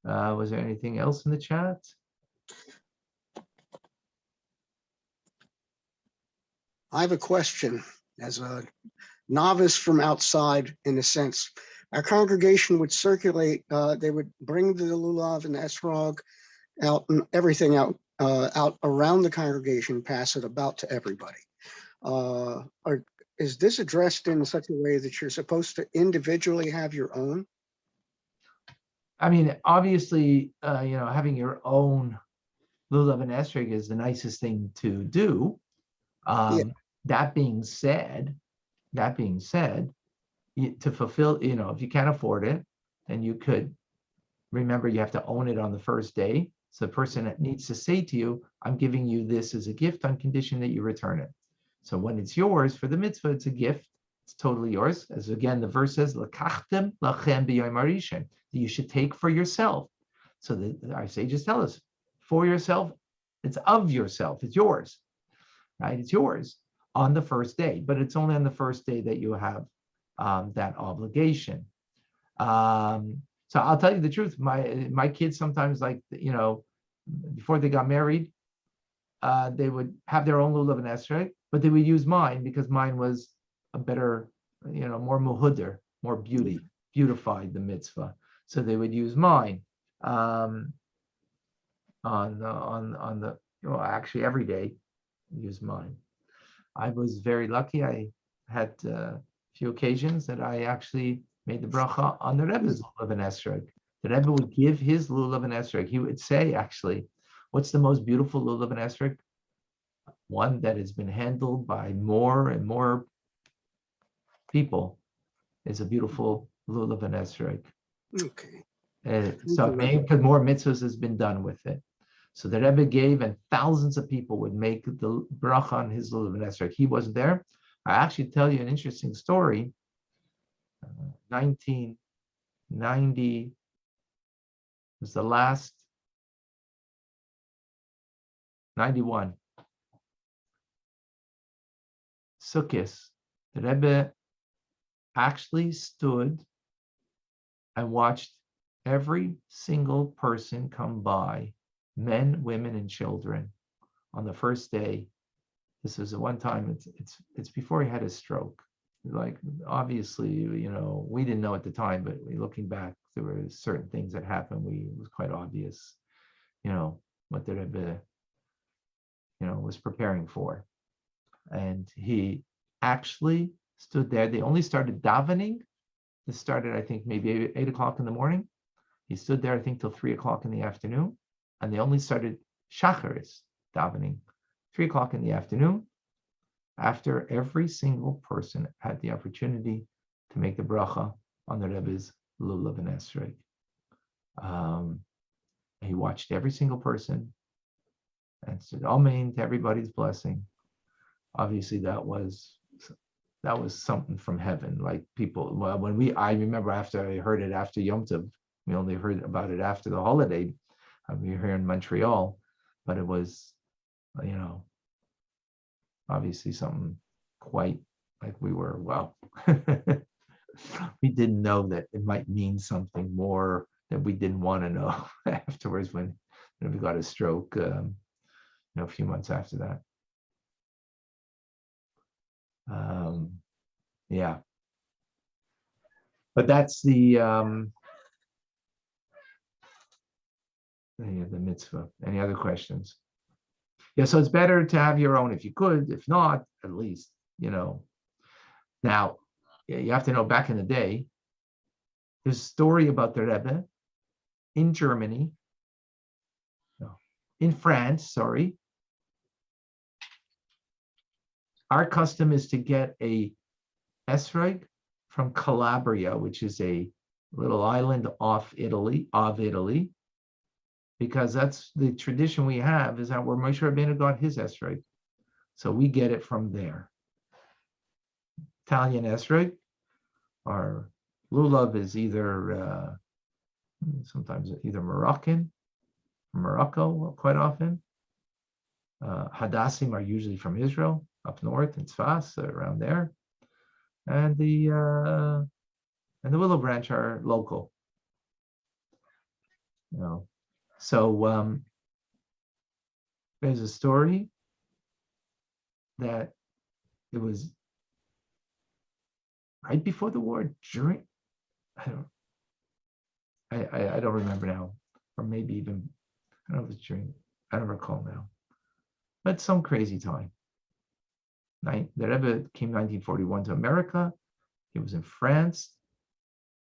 Was there anything else in the chat? I have a question as a novice from outside, in a sense. Our congregation would circulate, they would bring the lulav and the esrog out and everything out around the congregation, pass it about to everybody. Is this addressed in such a way that you're supposed to individually have your own? I mean, obviously, having your own lulav and esrog is the nicest thing to do. Yeah. That being said, to fulfill, if you can't afford it, then you could remember you have to own it on the first day. So the person needs to say to you, I'm giving you this as a gift on condition that you return it. So when it's yours for the mitzvah, it's a gift. It's totally yours. As again, the verse says, L'kachtem lachem b'yom harishon, that you should take for yourself. So our sages tell us, for yourself, it's of yourself, it's yours, right? It's yours on the first day, but it's only on the first day that you have that obligation. So I'll tell you the truth. My kids sometimes, before they got married, they would have their own lulav and esrog, but they would use mine because mine was a better, more muhuder, more beautified the mitzvah. So they would use mine actually every day, use mine. I was very lucky. I had a few occasions that I actually made the bracha on the Rebbe's lulav and esrog. The Rebbe would give his lulav and esrog. He would say, actually, what's the most beautiful lulav and esrog? One that has been handled by more and more people is a beautiful lulav and esrog. Okay. So maybe because more mitzvahs has been done with it. So the Rebbe gave, and thousands of people would make the bracha on his lulav and esrog. He wasn't there. I actually tell you an interesting story. 1990 was the last, 91. Sukkot, the Rebbe actually stood and watched every single person come by, men, women, and children, on the first day. This was at one time, it's before he had his stroke. Like, obviously, we didn't know at the time, but looking back, there were certain things that happened. It was quite obvious, what the Rebbe, was preparing for. And he actually stood there. They only started davening. This started, I think, maybe 8 o'clock in the morning. He stood there, I think, till 3 o'clock in the afternoon. And they only started shacharis davening, 3 o'clock in the afternoon, after every single person had the opportunity to make the bracha on the Rebbe's Lulov and Esrog. He watched every single person and said amen to everybody's blessing. Obviously, that was something from heaven. Like people, well, I remember after I heard it after Yom Tov, we only heard about it after the holiday. We were here in Montreal, but it was, obviously something quite like we were, well, we didn't know that it might mean something more that we didn't want to know afterwards when we got a stroke, a few months after that. Yeah. But that's the mitzvah. Any other questions? Yeah, so it's better to have your own if you could. If not, at least, Now, you have to know back in the day, there's a story about the Rebbe in Germany, in France, sorry. Our custom is to get a Esrog from Calabria, which is a little island of Italy, because that's the tradition we have, is that where Moshe Rabbeinu got his Esrog. So we get it from there. Italian Esrog, or Lulov is either sometimes either Morocco quite often. Hadassim are usually from Israel, up north in Tzfas, around there. And the willow branch are local. So there's a story that it was right before the war, during, I don't remember now, or maybe even, I don't know if it's during, I don't recall now, but some crazy time. The Rebbe came 1941 to America. He was in France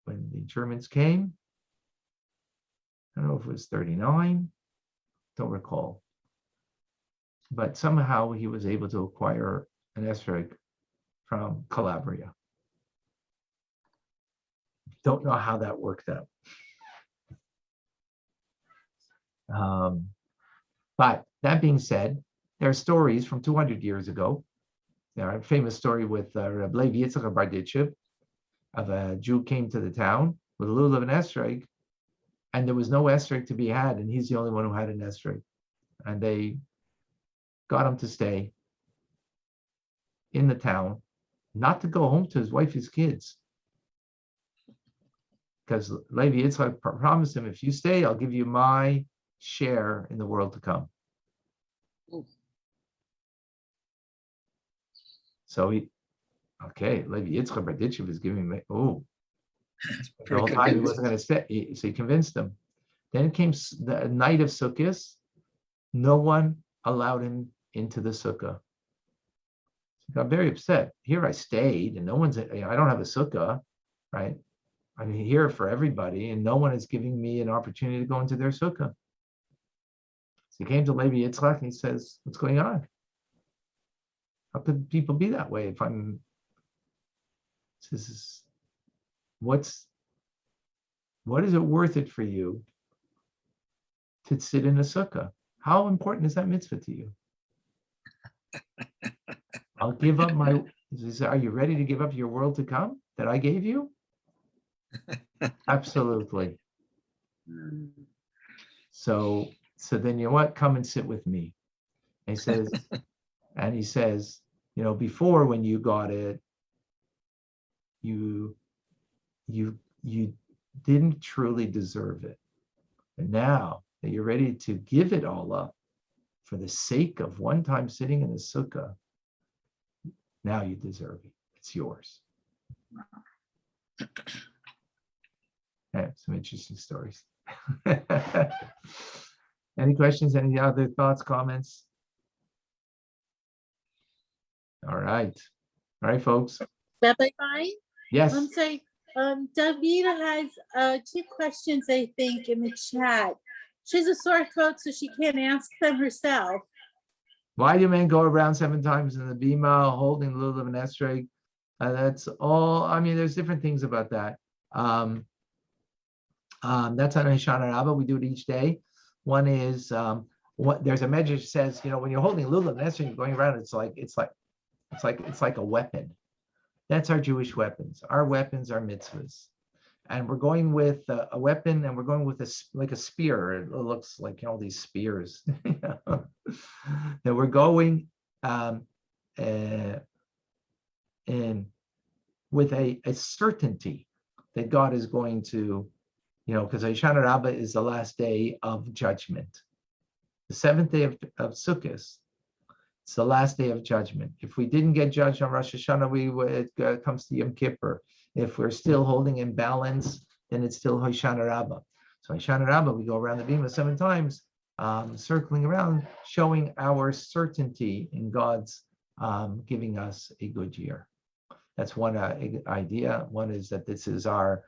when the Germans came. I don't know if it was 39, don't recall. But somehow he was able to acquire an Esrog from Calabria. Don't know how that worked out. But that being said, there are stories from 200 years ago. There are a famous story with Rabbi Yitzchak of a Jew came to the town with a Lulav and Esrog, and there was no Esrog to be had, and he's the only one who had an Esrog. And they got him to stay in the town, not to go home to his wife, his kids. Because Levi Yitzchak promised him, if you stay, I'll give you my share in the world to come. So Levi Yitzchak Barditchev is giving me, the whole time he wasn't going to stay, so he convinced him. Then came the night of Sukkot. No one allowed him into the sukkah. He got very upset. Here I stayed, and no one's, I don't have a sukkah, right? I'm here for everybody, and no one is giving me an opportunity to go into their sukkah. So he came to Levi Yitzchak and he says, what's going on? How could people be that way if I'm, says, what is it worth it for you to sit in a sukkah? How important is that mitzvah to you? I'll give up my, he says, are you ready to give up your world to come that I gave you? Absolutely. So then, you know what? Come and sit with me. And he says, before when you got it, you didn't truly deserve it. And now that you're ready to give it all up for the sake of one time sitting in the sukkah, now you deserve it. It's yours. Yeah, some interesting stories. Any questions? Any other thoughts, comments? All right, folks. Rabbi Fine? Yes. I'm sorry. Davida has 2 questions, I think, in the chat. She has a sore throat, so she can't ask them herself. Why do men go around 7 times in the bima holding the lulav and esrog? That's all. I mean, there's different things about that. That's on Hoshana Rabbah. We do it each day. One is what there's a measure says, when you're holding lulav and esrog, you're going around. It's like a weapon. That's our Jewish weapons. Our weapons are mitzvahs. And we're going with a weapon, and we're going with like a spear. It looks like all these spears. That we're going in with a certainty that God is going to, because Hoshana Rabbah is the last day of judgment. The 7th day of Sukkot, it's the last day of judgment. If we didn't get judged on Rosh Hashanah, it comes to Yom Kippur. If we're still holding in balance, then it's still Hoshana Rabbah. So Hoshana Rabbah, we go around the bima 7 times, circling around, showing our certainty in God's giving us a good year. That's one idea. One is that this is our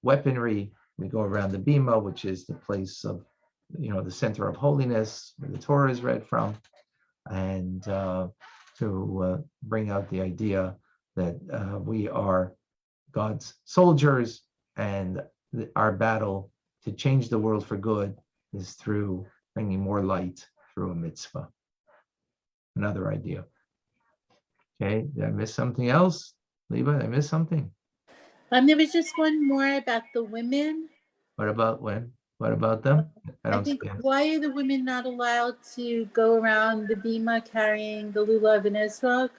weaponry. We go around the bima, which is the place of, the center of holiness, where the Torah is read from, and to bring out the idea that we are God's soldiers, and our battle to change the world for good is through bringing more light through a mitzvah. Another idea. Okay, did I miss something else? Leva, did I miss something? There was just one more about the women. What about them? I think, why are the women not allowed to go around the bima carrying the lulav and esrog?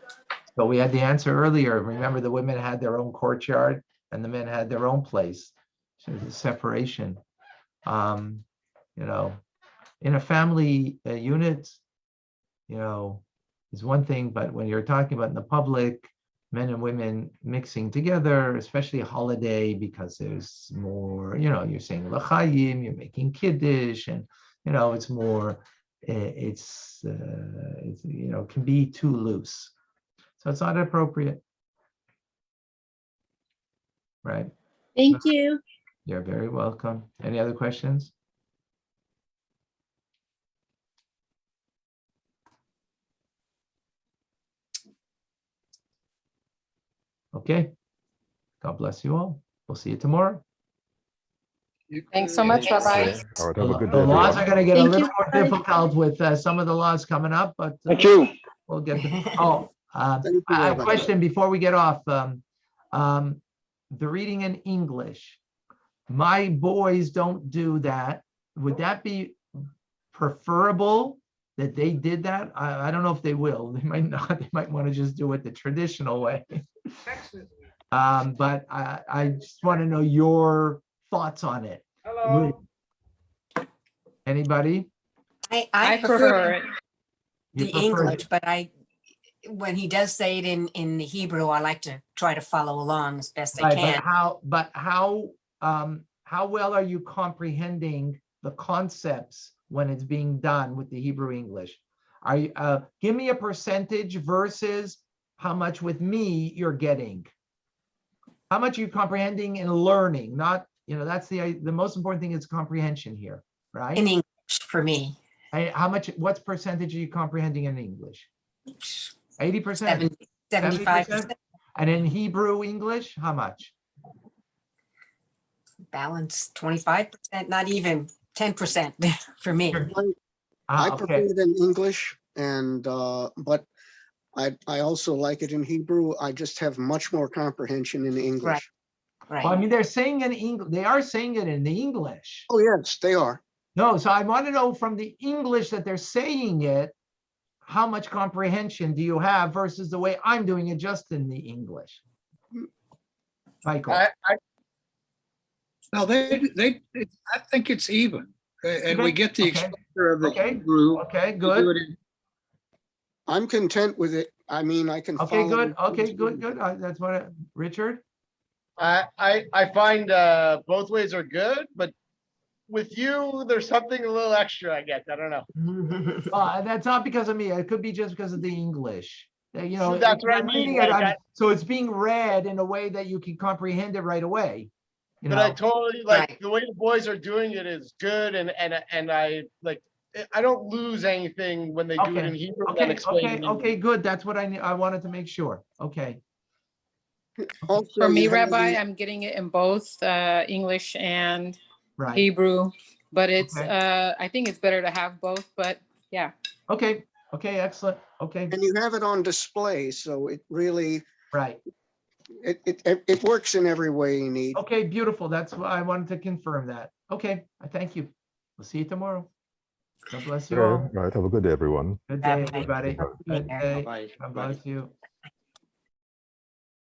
So we had the answer earlier. Remember, the women had their own courtyard and the men had their own place. So there's a separation. In a family unit, is one thing, but when you're talking about in the public, men and women mixing together, especially a holiday, because there's more, you're saying l'chaim, you're making kiddush, and it's more, can be too loose. So it's not appropriate. Right? Thank you. You're very welcome. Any other questions? Okay. God bless you all. We'll see you tomorrow. Thanks so much, Rabbi. All right, have a good The day, laws everyone. are going to get a Thank little you. more difficult with some of the laws coming up, but Thank you. we'll get to. Thank you, I have a Rabbi. question before we get off. The reading in English. My boys don't do that. Would that be preferable that they did that? I don't know if they will. They might not. They might want to just do it the traditional way. But I just want to know your thoughts on it. Hello. Anybody? I prefer You the prefer- English, but when he does say it in the Hebrew, I like to try to follow along as best I Right, can. how well are you comprehending the concepts when it's being done with the Hebrew English? Are you give me a percentage versus how much with me you're getting? How much are you comprehending and learning? Not, that's the most important thing is comprehension here, right? In English for me. What percentage are you comprehending in English? 80%? 75%. And in Hebrew English, how much? Balance 25%, not even 10% for me. I prefer Okay. it in English, and but I also like it in Hebrew. I just have much more comprehension in English. Right. Well, I mean, they're saying in English, they are saying it in the English. Oh, yes, they are. No, so I want to know from the English that they're saying it, how much comprehension do you have versus the way I'm doing it just in the English? Michael. No, I think it's even, and we get the Okay. exposure of the Okay. Hebrew. Okay, to do good. it in- I'm content with it. I mean, I can. Okay, follow good. the- Okay, good. That's what, Richard? I find both ways are good, but with you, there's something a little extra, I guess. I don't know. That's not because of me. It could be just because of the English. So that's what I I'm mean, reading it, like, so it's being read in a way that you can comprehend it right away. But I totally like Right. the way the boys are doing it is good, and I like I don't lose anything when they do it in Okay, Hebrew and then okay, explain okay, in okay, English. good. That's what I wanted to make sure. Okay, Also, For me, you have Rabbi, the- I'm getting it in both English and right. Hebrew, but it's Okay. I think it's better to have both, but yeah. Okay, okay, excellent. Okay, and you have it on display, so it really, right. it works in every way you need. Okay, beautiful. That's why I wanted to confirm that. Okay, I thank you. We'll see you tomorrow. God bless you Okay, all. right. Have a good day, everyone. Good day, Bye-bye. everybody. Bye. Good day. Bye-bye. God bless you.